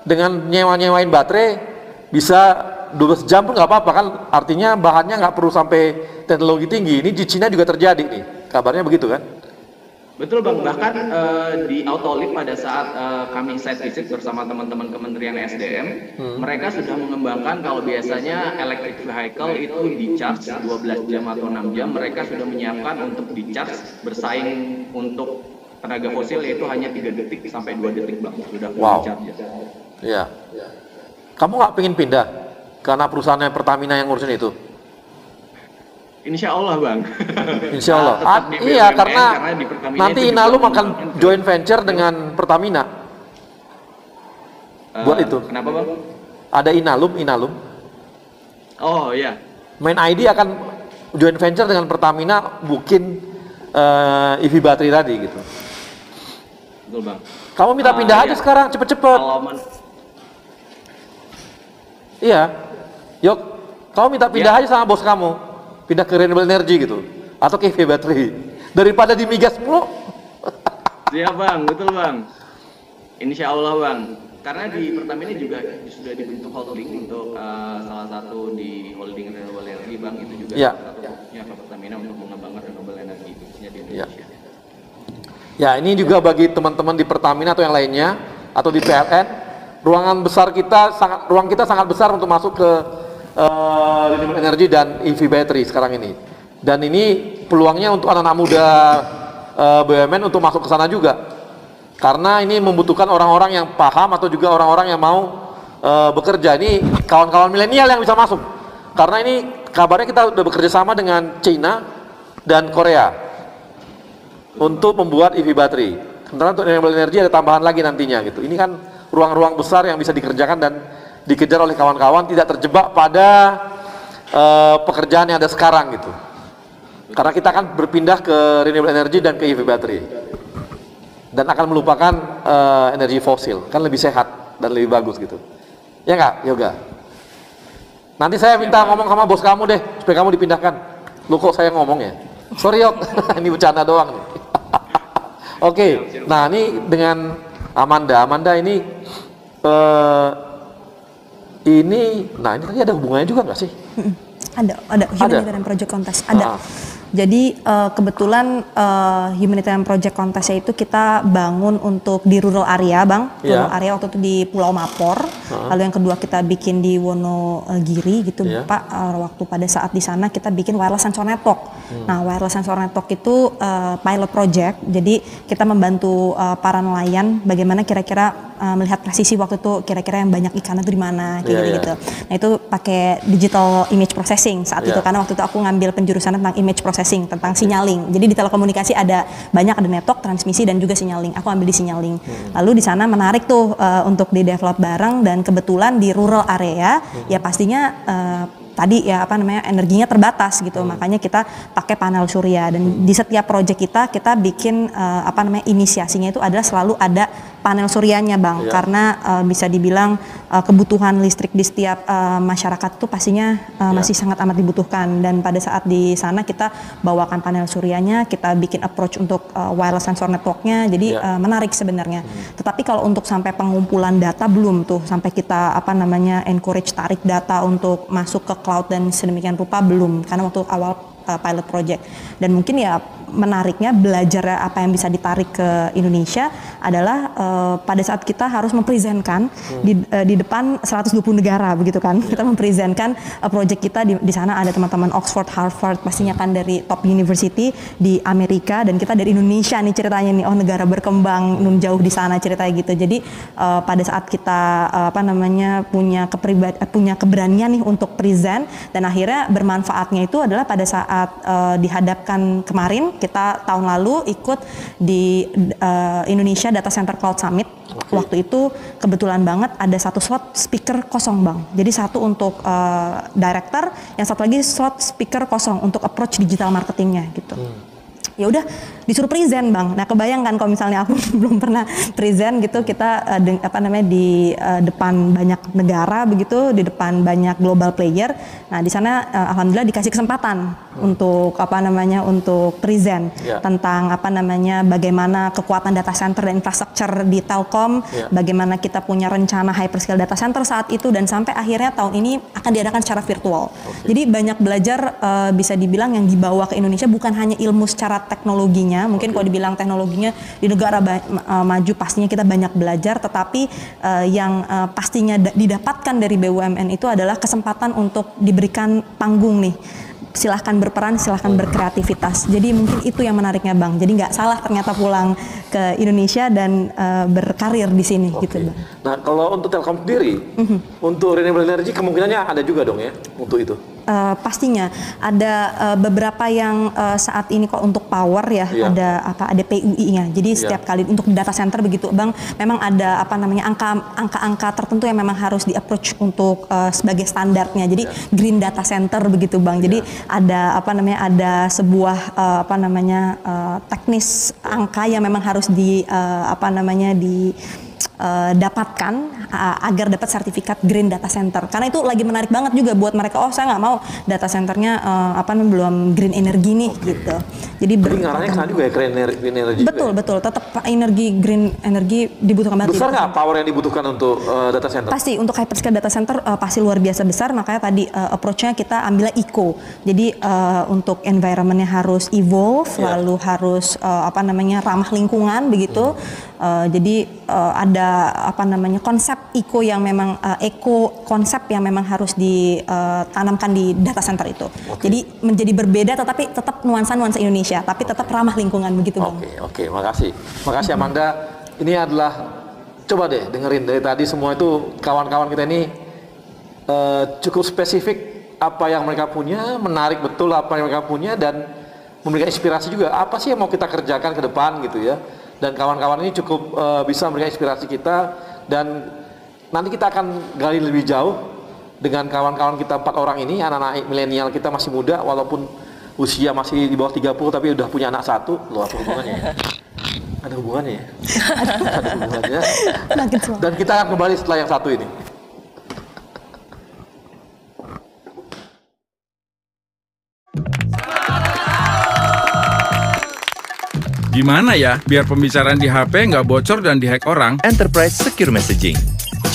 dengan nyewain baterai bisa 12 jam pun nggak apa-apa kan. Artinya bahannya nggak perlu sampai teknologi tinggi. Ini di Cina juga terjadi nih. Kabarnya begitu kan? Betul Bang. Bahkan di Autoliv pada saat kami site visit bersama teman-teman Kementerian SDM, mereka sudah mengembangkan kalau biasanya electric vehicle itu di charge 12 jam atau 6 jam, mereka sudah menyiapkan untuk di charge bersaing untuk tenaga fosil yaitu hanya 3 detik sampai 2 detik Bang. Sudah di charge. Iya. Kamu nggak pengen pindah karena perusahaannya Pertamina yang ngurusin itu? Insya Allah Bang. Insya Allah. Iya, karena nanti Inalum akan joint venture dengan Pertamina. Buat itu. Kenapa Bang? Ada Inalum. Oh iya. Main ID akan joint venture dengan Pertamina bikin EV battery tadi gitu. Betul Bang. Kamu minta pindah aja sekarang, cepet-cepet. Iya. Yok, kamu minta pindah aja sama bos kamu. Pindah ke renewable energy gitu. Atau ke EV battery. Daripada di migas mulu. Iya Bang, betul Bang. Insya Allah Bang. Karena di Pertamina juga sudah dibentuk holding untuk salah satu di holding renewable energy Bang. Itu juga salah satu fokusnya ke Pertamina untuk mengembangkan renewable energy khususnya di Indonesia. Ya, ini juga bagi teman-teman di Pertamina atau yang lainnya atau di PLN, ruang kita sangat besar untuk masuk ke renewable energy dan EV battery sekarang ini. Dan ini peluangnya untuk anak-anak muda BUMN untuk masuk ke sana juga. Karena ini membutuhkan orang-orang yang paham atau juga orang-orang yang mau bekerja. Ini kawan-kawan milenial yang bisa masuk. Karena ini kabarnya kita sudah bekerja sama dengan China dan Korea untuk membuat EV battery. Sementara untuk renewable energy ada tambahan lagi nantinya gitu. Ini kan ruang-ruang besar yang bisa dikerjakan dan dikejar oleh kawan-kawan, tidak terjebak pada pekerjaan yang ada sekarang gitu. Karena kita akan berpindah ke renewable energy dan ke EV battery. Dan akan melupakan energi fosil, kan lebih sehat dan lebih bagus gitu. Ya nggak, Yoga? Nanti saya minta ngomong sama bos kamu deh, supaya kamu dipindahkan. Lu kok saya ngomong ya? Sorry Yok, ini bercanda doang nih. Oke, nah ini dengan Amanda ini nah ini tadi ada hubungannya juga nggak sih? Ada Humanitarian Project Contest, ada. Jadi kebetulan Humanitarian Project Contest itu kita bangun untuk di rural area Bang, rural area waktu itu di Pulau Mapor. Lalu yang kedua kita bikin di Wonogiri gitu Pak, waktu pada saat di sana kita bikin wireless sensor network. Nah wireless sensor network itu pilot project, jadi kita membantu para nelayan bagaimana kira-kira melihat presisi waktu itu kira-kira yang banyak ikan itu di mana gitu. Nah itu pakai digital image processing saat itu, karena waktu itu aku ngambil penjurusan tentang image processing, tentang signaling. Jadi di telekomunikasi ada network, transmisi dan juga signaling. Aku ambil di signaling. Lalu di sana menarik tuh untuk di develop bareng, dan kebetulan di rural area ya pastinya tadi ya energinya terbatas gitu, makanya kita pakai panel surya, dan di setiap proyek kita bikin inisiasinya itu adalah selalu ada panel suryanya Bang, karena bisa dibilang kebutuhan listrik di setiap masyarakat itu pastinya masih sangat amat dibutuhkan, dan pada saat di sana kita bawakan panel suryanya, kita bikin approach untuk wireless sensor networknya, jadi menarik sebenarnya. Tetapi kalau untuk sampai pengumpulan data belum tuh, sampai kita encourage tarik data untuk masuk ke cloud dan sedemikian rupa belum, karena waktu awal pilot project. Dan mungkin ya menariknya belajar apa yang bisa ditarik ke Indonesia adalah pada saat kita harus mempresentkan di depan 120 negara begitu kan. Kita mempresentkan project kita di sana ada teman-teman Oxford, Harvard, pastinya kan dari top university di Amerika, dan kita dari Indonesia nih ceritanya nih, negara berkembang nun jauh di sana ceritanya gitu. Jadi pada saat kita punya keberanian nih untuk present, dan akhirnya bermanfaatnya itu adalah pada saat dihadapkan kemarin, kita tahun lalu ikut di Indonesia Data Center Cloud Summit. Waktu itu kebetulan banget ada satu slot speaker kosong Bang. Jadi satu untuk director, yang satu lagi slot speaker kosong untuk approach digital marketingnya gitu. Ya udah disuruh present Bang. Nah kebayangkan kalau misalnya aku belum pernah present gitu, kita di depan banyak negara begitu, di depan banyak global player. Nah di sana alhamdulillah dikasih kesempatan untuk untuk present tentang bagaimana kekuatan data center dan infrastruktur di Telkom, bagaimana kita punya rencana hyperscale data center saat itu, dan sampai akhirnya tahun ini akan diadakan secara virtual. Jadi banyak belajar bisa dibilang yang dibawa ke Indonesia bukan hanya ilmu secara teknologinya, mungkin kalau dibilang teknologinya di negara maju pastinya kita banyak belajar, tetapi yang pastinya didapatkan dari BUMN itu adalah kesempatan untuk diberikan panggung nih. Silahkan berperan, silahkan berkreativitas. Jadi mungkin itu yang menariknya Bang. Jadi nggak salah ternyata pulang ke Indonesia dan berkarir di sini gitu Bang. Nah kalau untuk Telkom sendiri, untuk renewable energy kemungkinannya ada juga dong ya untuk itu? Pastinya ada beberapa yang saat ini kok untuk power ya, ada PUI-nya. Jadi setiap kali untuk data center begitu Bang, memang ada angka-angka tertentu yang memang harus di-approach untuk sebagai standarnya. Jadi green data center begitu Bang. Jadi ada sebuah teknis angka yang memang harus dapatkan agar dapat sertifikat green data center, karena itu lagi menarik banget juga buat mereka. Saya nggak mau data centernya belum green energy nih gitu. Jadi ngarahnya kesana juga ya, green energy. Betul, tetap green energy dibutuhkan banget. Besar nggak power yang dibutuhkan untuk data center? Pasti untuk hyperscale data center pasti luar biasa besar, makanya tadi approach-nya kita ambilnya eco. Jadi untuk environment-nya harus evolve, lalu harus ramah lingkungan begitu. Jadi ada konsep eco yang memang konsep yang memang harus ditanamkan di data center itu. Jadi menjadi berbeda tetapi tetap nuansa Indonesia, tapi tetap ramah lingkungan begitu Bang. Oke, makasih Amanda. Ini adalah, coba deh dengerin dari tadi semua itu kawan-kawan kita ini cukup spesifik apa yang mereka punya, menarik betul apa yang mereka punya, dan memberikan inspirasi juga apa sih yang mau kita kerjakan ke depan gitu ya. Dan kawan-kawan ini cukup bisa memberikan inspirasi kita, dan nanti kita akan gali lebih jauh dengan kawan-kawan kita 4 orang ini, anak-anak milenial kita masih muda walaupun usia masih di bawah 30 tapi udah punya anak 1. Loh, apa hubungannya? Ada hubungannya ya? Ada hubungannya. Dan kita akan kembali setelah yang satu ini. Gimana ya biar pembicaraan di HP nggak bocor dan dihack orang? Enterprise Secure Messaging,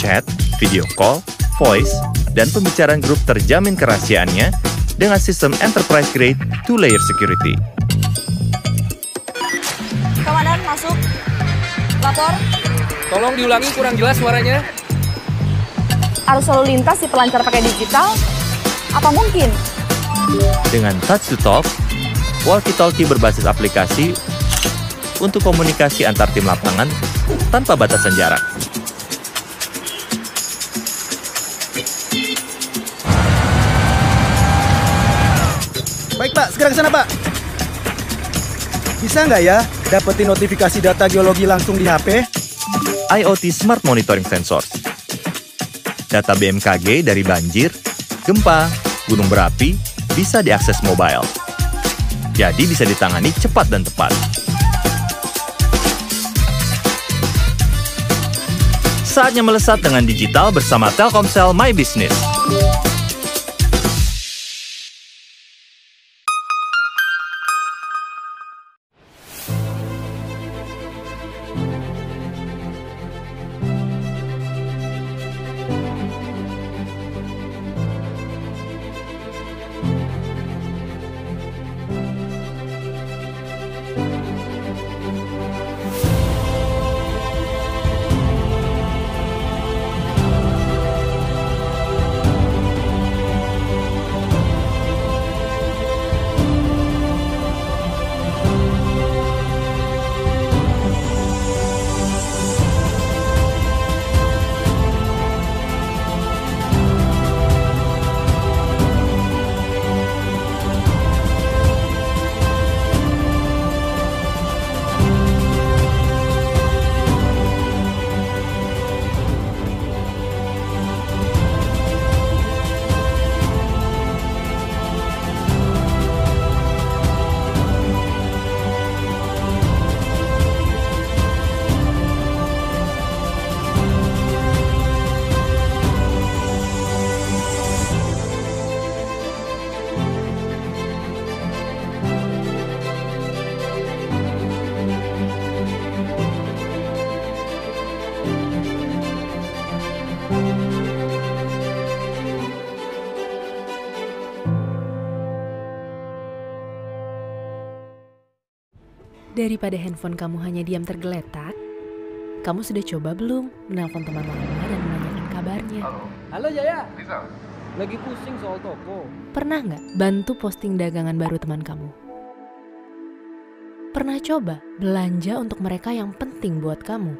chat, video call, voice, dan pembicaraan grup terjamin kerahasiaannya dengan sistem enterprise grade 2-layer security. Komandan masuk, lapor. Tolong diulangi, kurang jelas suaranya. arus lalu lintas dipelancar pakai digital? Apa mungkin? Dengan Touch to Talk, walkie-talkie berbasis aplikasi untuk komunikasi antar tim lapangan tanpa batasan jarak. Baik Pak, segera ke sana Pak. Bisa nggak ya dapetin notifikasi data geologi langsung di HP? IoT Smart Monitoring Sensors. Data BMKG dari banjir, gempa, gunung berapi bisa diakses mobile. Jadi bisa ditangani cepat dan tepat. Saatnya melesat dengan digital bersama Telkomsel My Business. Daripada handphone kamu hanya diam tergeletak, kamu sudah coba belum menelpon teman lama dan menanyakan kabarnya? Halo Jaya. Lagi pusing soal toko. Pernah nggak bantu posting dagangan baru teman kamu? Pernah coba belanja untuk mereka yang penting buat kamu?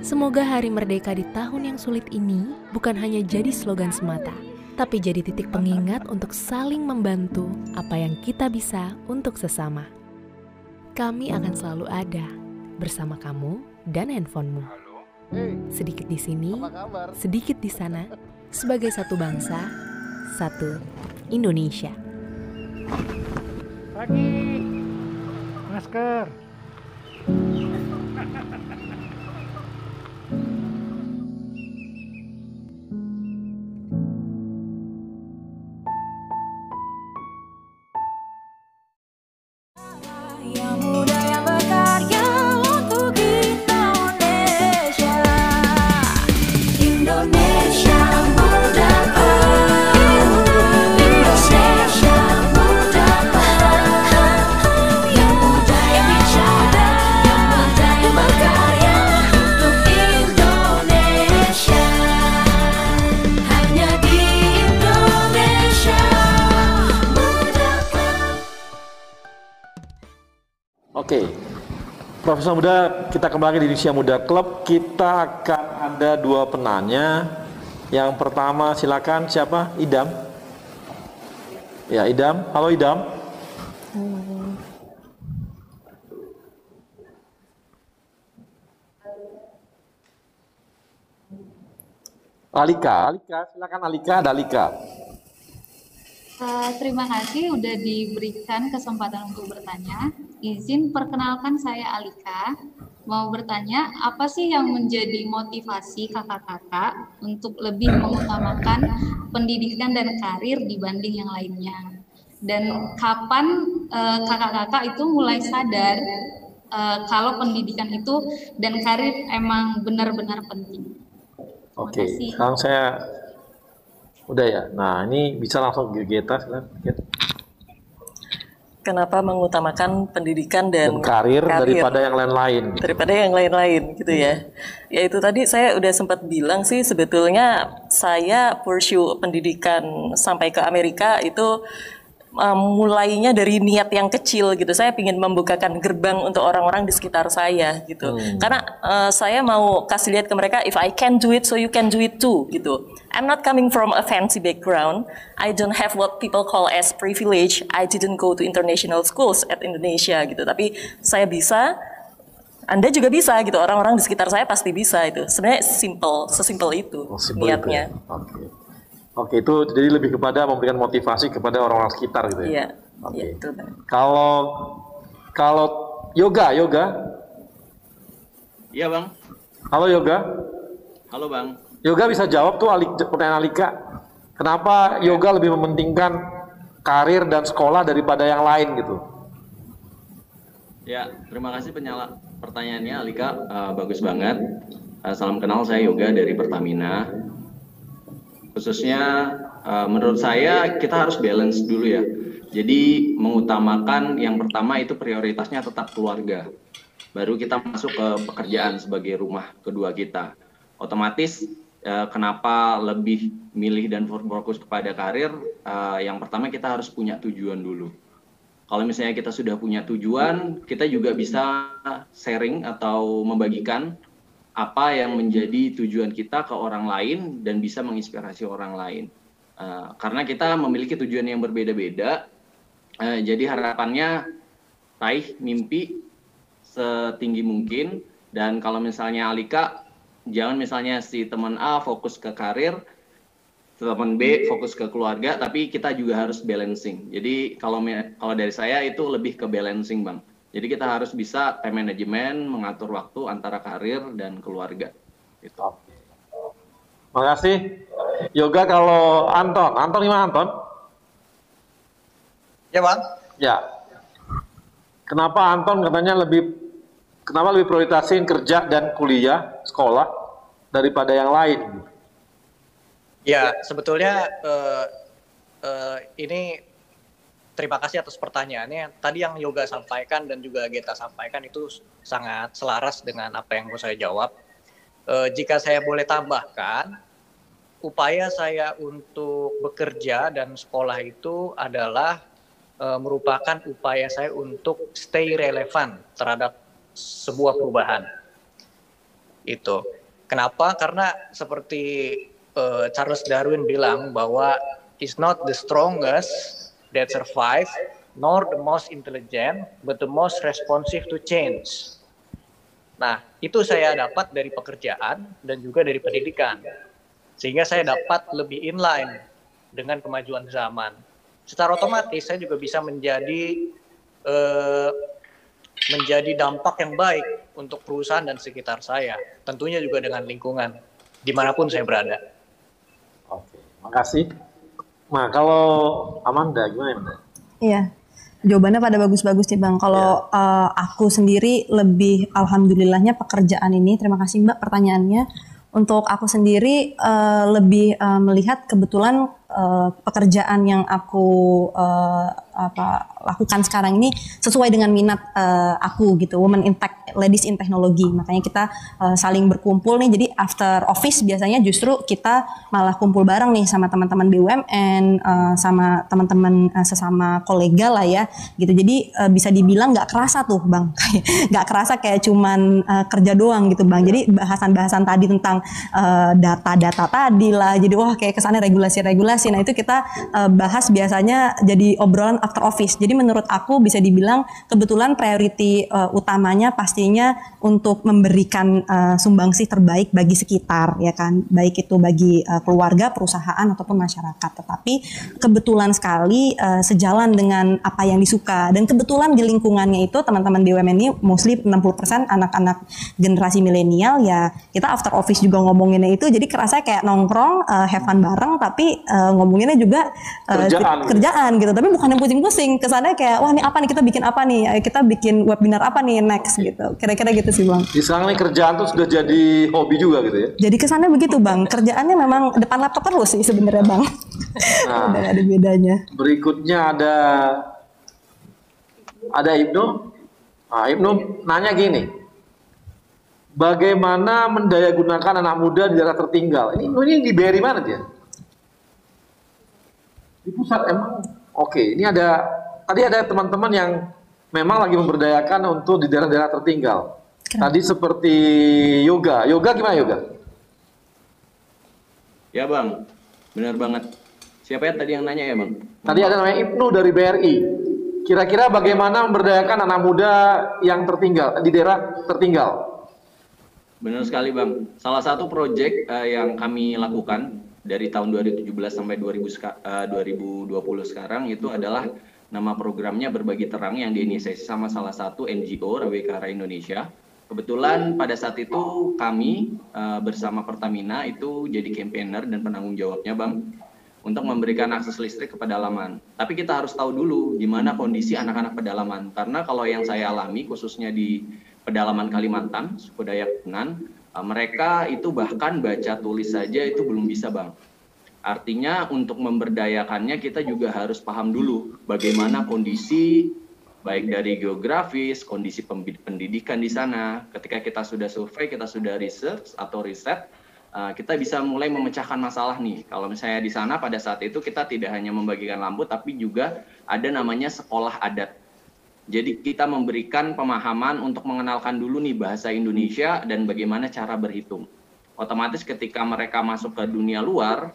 Semoga Hari Merdeka di tahun yang sulit ini bukan hanya jadi slogan semata, tapi jadi titik pengingat untuk saling membantu apa yang kita bisa untuk sesama. Kami akan selalu ada bersama kamu dan handphonemu. Sedikit di sini, sedikit di sana, sebagai satu bangsa, satu Indonesia. Pagi, masker. Yang muda yang berkarya untuk Indonesia. Indonesia muda. Indonesia muda. Yang muda yang bicara, yang muda yang berkarya untuk Indonesia. Hanya di Indonesia muda. Oke, Profesor Muda, kita kembali di Indonesia Muda Club. Kita akan ada dua penanya. Yang pertama silakan, siapa? Idam. Ya, Idam. Halo Idam. Alika, silakan Alika, ada Alika. Terima kasih udah diberikan kesempatan untuk bertanya. Izin perkenalkan saya Alika. Mau bertanya, apa sih yang menjadi motivasi kakak-kakak untuk lebih mengutamakan pendidikan dan karir dibanding yang lainnya? Dan kapan kakak-kakak itu mulai sadar kalau pendidikan itu dan karir emang benar-benar penting? Oke, sekarang saya udah ya. Nah, ini bisa langsung Geta. Kenapa mengutamakan pendidikan dan karir daripada yang lain-lain? Daripada yang lain-lain gitu ya. Ya itu tadi saya udah sempat bilang sih, sebetulnya saya pursue pendidikan sampai ke Amerika itu mulainya dari niat yang kecil gitu. Saya ingin membukakan gerbang untuk orang-orang di sekitar saya gitu. Karena saya mau kasih lihat ke mereka, if I can do it, so you can do it too gitu. I'm not coming from a fancy background. I don't have what people call as privilege. I didn't go to international schools at Indonesia gitu. Tapi saya bisa, Anda juga bisa gitu. Orang-orang di sekitar saya pasti bisa itu. Sebenarnya sesimpel itu niatnya. Itu ya? Oke, itu jadi lebih kepada memberikan motivasi kepada orang-orang sekitar gitu ya? Iya, oke. iya itu. Kalau yoga? Iya bang. Halo yoga? Halo bang. Yoga bisa jawab tuh pertanyaan Alika. Kenapa yoga lebih mementingkan karir dan sekolah daripada yang lain gitu? Ya, terima kasih pertanyaannya Alika, bagus banget. Salam kenal, saya Yoga dari Pertamina. Khususnya menurut saya kita harus balance dulu ya. Jadi mengutamakan yang pertama itu prioritasnya tetap keluarga. Baru kita masuk ke pekerjaan sebagai rumah kedua kita. Otomatis kenapa lebih milih dan fokus kepada karir? Yang pertama kita harus punya tujuan dulu. Kalau misalnya kita sudah punya tujuan, kita juga bisa sharing atau membagikan apa yang menjadi tujuan kita ke orang lain dan bisa menginspirasi orang lain. Karena kita memiliki tujuan yang berbeda-beda, jadi harapannya raih mimpi setinggi mungkin. Dan kalau misalnya Alika, jangan misalnya si teman A fokus ke karir, teman B fokus ke keluarga, tapi kita juga harus balancing. Jadi kalau dari saya itu lebih ke balancing bang. Jadi kita harus bisa time management, mengatur waktu antara karir dan keluarga. Gitu. Makasih. Yoga kalau Anton gimana Anton? Ya bang. Ya. Kenapa Anton katanya lebih prioritasin kerja dan kuliah, sekolah daripada yang lain? Ya sebetulnya ini terima kasih atas pertanyaannya. Tadi yang Yoga sampaikan dan juga Geta sampaikan itu sangat selaras dengan apa yang mau saya jawab. Jika saya boleh tambahkan, upaya saya untuk bekerja dan sekolah itu adalah merupakan upaya saya untuk stay relevan terhadap sebuah perubahan. Itu. Kenapa? Karena seperti Charles Darwin bilang bahwa is not the strongest that survive, nor the most intelligent, but the most responsive to change. Nah, itu saya dapat dari pekerjaan dan juga dari pendidikan. Sehingga saya dapat lebih inline dengan kemajuan zaman. Secara otomatis saya juga bisa menjadi dampak yang baik untuk perusahaan dan sekitar saya. Tentunya juga dengan lingkungan, dimanapun saya berada. Oke, makasih. Nah, kalau Amanda gimana? Iya, jawabannya pada bagus-bagus nih Bang. Kalau aku sendiri lebih alhamdulillahnya pekerjaan ini, terima kasih Mbak pertanyaannya. Untuk aku sendiri lebih melihat kebetulan pekerjaan yang aku lakukan sekarang ini sesuai dengan minat aku gitu, Women in Tech, Ladies in Technology. Makanya kita saling berkumpul nih. Jadi after office biasanya justru kita malah kumpul bareng nih sama teman-teman BUMN, sama teman-teman sesama kolega lah ya gitu. Jadi bisa dibilang nggak kerasa tuh Bang, nggak kerasa kayak cuman kerja doang gitu Bang. Jadi bahasan-bahasan tadi tentang data-data tadi lah. Jadi wah kayak kesannya regulasi-regulasi. Nah itu kita bahas biasanya jadi obrolan after office. Jadi menurut aku bisa dibilang kebetulan priority utamanya pastinya untuk memberikan sumbangsih terbaik bagi sekitar ya kan. Baik itu bagi keluarga, perusahaan ataupun masyarakat. Tetapi kebetulan sekali sejalan dengan apa yang disuka. Dan kebetulan di lingkungannya itu teman-teman BUMN ini mostly 60% anak-anak generasi milenial ya. Kita after office juga ngomonginnya itu jadi kerasa kayak nongkrong, have fun bareng tapi ngomonginnya juga kerjaan gitu. Tapi bukan yang pusing-pusing, kesannya kayak wah ini apa nih, kita bikin apa nih, kita bikin webinar apa nih next gitu. Kira-kira gitu sih Bang. Di sekarang nih kerjaan tuh sudah jadi hobi juga gitu ya. Jadi kesannya begitu Bang. Kerjaannya memang depan laptop terus sih sebenarnya Bang. Nah, udah gak ada bedanya. Berikutnya ada Ada Ibnu? Nah, Ibnu nanya gini, bagaimana mendayagunakan anak muda di daerah tertinggal? Ini di BRI mana dia? Di pusat emang? Oke, ini tadi ada teman-teman yang memang lagi memberdayakan untuk di daerah-daerah tertinggal. Tadi seperti Yoga gimana Yoga? Ya Bang, benar banget. Siapa ya tadi yang nanya ya Bang? Tadi ada namanya Ibnu dari BRI. Kira-kira bagaimana memberdayakan anak muda yang tertinggal, di daerah tertinggal? Benar sekali Bang. Salah satu proyek yang kami lakukan dari tahun 2017 sampai 2020 sekarang itu adalah nama programnya Berbagi Terang yang diinisiasi sama salah satu NGO Rawekara Indonesia. Kebetulan pada saat itu kami bersama Pertamina itu jadi campaigner dan penanggung jawabnya Bang untuk memberikan akses listrik ke pedalaman. Tapi kita harus tahu dulu gimana kondisi anak-anak pedalaman. Karena kalau yang saya alami khususnya di pedalaman Kalimantan, suku Dayak Punan, mereka itu bahkan baca tulis saja itu belum bisa Bang. Artinya untuk memberdayakannya kita juga harus paham dulu bagaimana kondisi baik dari geografis, kondisi pendidikan di sana. Ketika kita sudah survei, kita sudah research atau riset, kita bisa mulai memecahkan masalah nih. Kalau misalnya di sana pada saat itu kita tidak hanya membagikan lampu, tapi juga ada namanya sekolah adat. Jadi kita memberikan pemahaman untuk mengenalkan dulu nih bahasa Indonesia dan bagaimana cara berhitung. Otomatis ketika mereka masuk ke dunia luar,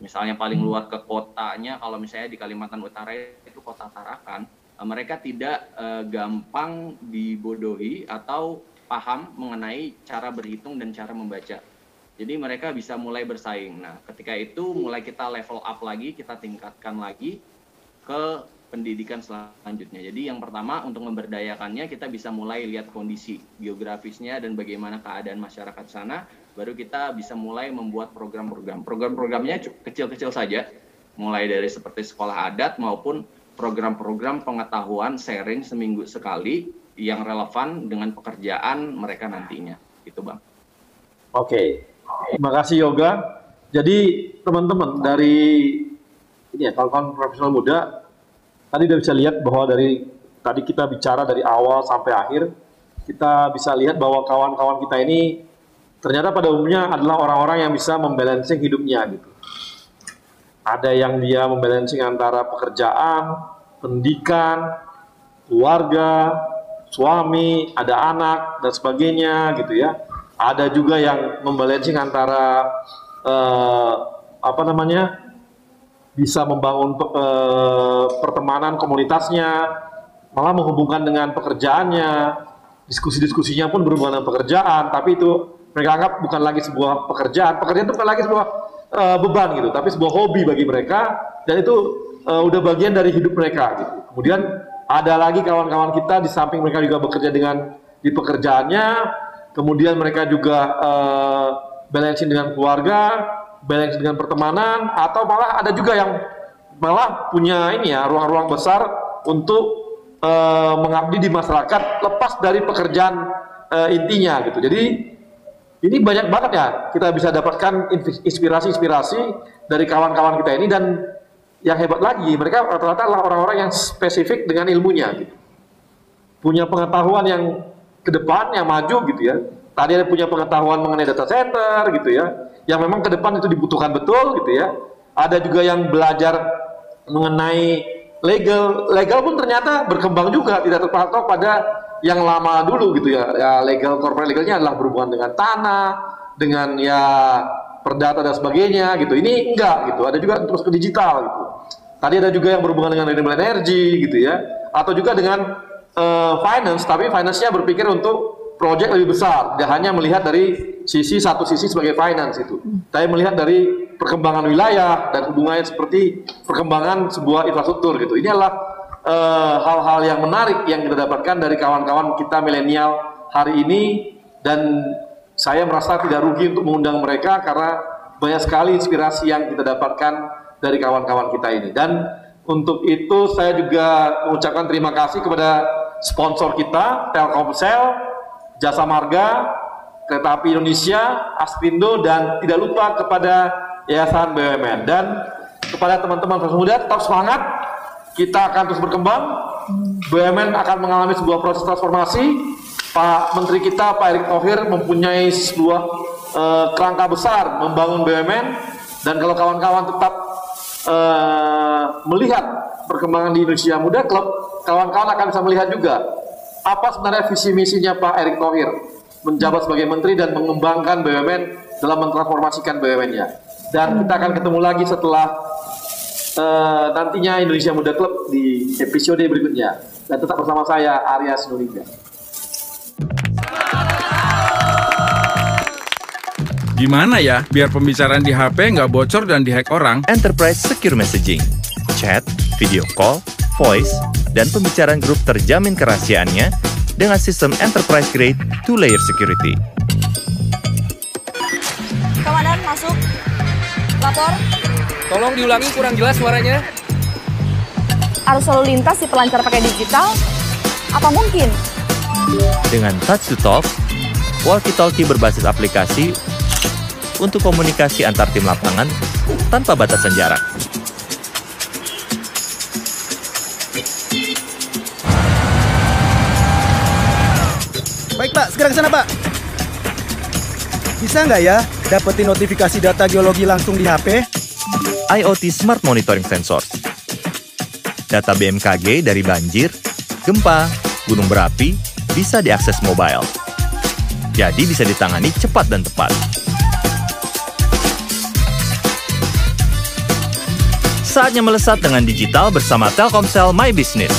misalnya paling luar ke kotanya, kalau misalnya di Kalimantan Utara itu kota Tarakan, mereka tidak gampang dibodohi atau paham mengenai cara berhitung dan cara membaca. Jadi mereka bisa mulai bersaing. Nah, ketika itu mulai kita level up lagi, kita tingkatkan lagi ke pendidikan selanjutnya. Jadi yang pertama untuk memberdayakannya kita bisa mulai lihat kondisi geografisnya dan bagaimana keadaan masyarakat sana, baru kita bisa mulai membuat program-program. Program-programnya kecil-kecil saja, mulai dari seperti sekolah adat maupun program-program pengetahuan sharing seminggu sekali yang relevan dengan pekerjaan mereka nantinya. Gitu Bang. Oke. Terima kasih Yoga. Jadi teman-teman dari ini ya, kawan-kawan profesional muda, tadi udah bisa lihat bahwa dari tadi kita bicara dari awal sampai akhir, kita bisa lihat bahwa kawan-kawan kita ini ternyata pada umumnya adalah orang-orang yang bisa membalancing hidupnya gitu. Ada yang dia membalancing antara pekerjaan, pendidikan, keluarga, suami, ada anak dan sebagainya gitu ya. Ada juga yang membalancing antara bisa membangun pertemanan komunitasnya, malah menghubungkan dengan pekerjaannya, diskusi-diskusinya pun berhubungan dengan pekerjaan, tapi itu mereka anggap bukan lagi sebuah pekerjaan itu bukan lagi sebuah beban gitu, tapi sebuah hobi bagi mereka, dan itu udah bagian dari hidup mereka gitu. Kemudian ada lagi kawan-kawan kita di samping mereka juga bekerja di pekerjaannya, kemudian mereka juga balancing dengan keluarga, balance dengan pertemanan, atau malah ada juga yang malah punya ruang-ruang besar untuk mengabdi di masyarakat lepas dari pekerjaan intinya gitu. Jadi ini banyak banget ya kita bisa dapatkan inspirasi dari kawan-kawan kita ini, dan yang hebat lagi mereka rata-rata adalah orang-orang yang spesifik dengan ilmunya gitu. Punya pengetahuan yang ke depan yang maju gitu ya. Tadi ada punya pengetahuan mengenai data center gitu ya, yang memang ke depan itu dibutuhkan betul gitu ya. Ada juga yang belajar mengenai legal pun ternyata berkembang juga, tidak terpatok pada yang lama dulu gitu ya. Ya legal, corporate legalnya adalah berhubungan dengan tanah, dengan ya perdata dan sebagainya gitu. Ini enggak gitu. Ada juga terus ke digital gitu. Tadi ada juga yang berhubungan dengan renewable energy gitu ya, atau juga dengan finance, tapi finance-nya berpikir untuk proyek lebih besar, tidak hanya melihat dari satu sisi sebagai finance itu, tapi melihat dari perkembangan wilayah dan hubungannya seperti perkembangan sebuah infrastruktur gitu. Ini adalah hal-hal yang menarik yang kita dapatkan dari kawan-kawan kita milenial hari ini, dan saya merasa tidak rugi untuk mengundang mereka karena banyak sekali inspirasi yang kita dapatkan dari kawan-kawan kita ini. Dan untuk itu saya juga mengucapkan terima kasih kepada sponsor kita, Telkomsel, Jasa Marga, Kereta Api Indonesia, Aspindo, dan tidak lupa kepada Yayasan BUMN. Dan kepada teman-teman muda, tetap semangat, kita akan terus berkembang. BUMN akan mengalami sebuah proses transformasi. Pak Menteri kita, Pak Erick Thohir, mempunyai sebuah kerangka besar membangun BUMN, dan kalau kawan-kawan tetap melihat perkembangan di Indonesia Muda Club, kawan-kawan akan bisa melihat juga apa sebenarnya visi misinya Pak Erick Thohir menjabat sebagai Menteri dan mengembangkan BUMN dalam mentransformasikan BUMN-nya. Dan kita akan ketemu lagi setelah nantinya Indonesia Muda Club di episode berikutnya. Dan tetap bersama saya, Arya Sinulinga. Gimana ya biar pembicaraan di HP nggak bocor dan dihack orang? Enterprise Secure Messaging, chat, video call, voice, dan pembicaraan grup terjamin kerahasiaannya dengan sistem enterprise grade 2-layer security. Komandan, masuk. Lapor. Tolong diulangi, kurang jelas suaranya. Arus lalu lintas di pelancar pakai digital? Apa mungkin? Dengan touch to talk, walkie-talkie berbasis aplikasi untuk komunikasi antar tim lapangan tanpa batasan jarak. Baik Pak, segera ke sana Pak. Bisa nggak ya dapetin notifikasi data geologi langsung di HP? IoT Smart Monitoring Sensors. Data BMKG dari banjir, gempa, gunung berapi bisa diakses mobile. Jadi bisa ditangani cepat dan tepat. Saatnya melesat dengan digital bersama Telkomsel My Business.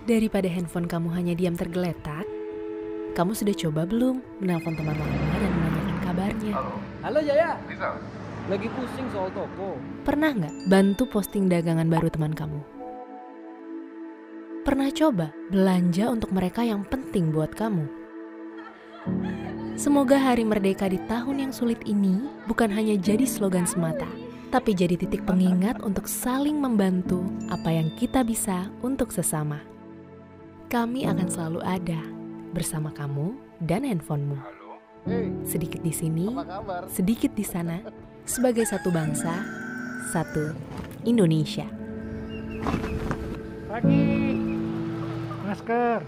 Daripada handphone kamu hanya diam tergeletak, kamu sudah coba belum menelpon teman lama dan menanyakan kabarnya? Halo Jaya, lagi pusing soal toko. Pernah nggak bantu posting dagangan baru teman kamu? Pernah coba belanja untuk mereka yang penting buat kamu? Semoga Hari Merdeka di tahun yang sulit ini bukan hanya jadi slogan semata, tapi jadi titik pengingat untuk saling membantu apa yang kita bisa untuk sesama. Kami akan selalu ada bersama kamu dan handphonemu. Sedikit di sini, sedikit di sana, sebagai satu bangsa, satu Indonesia. Pagi, masker.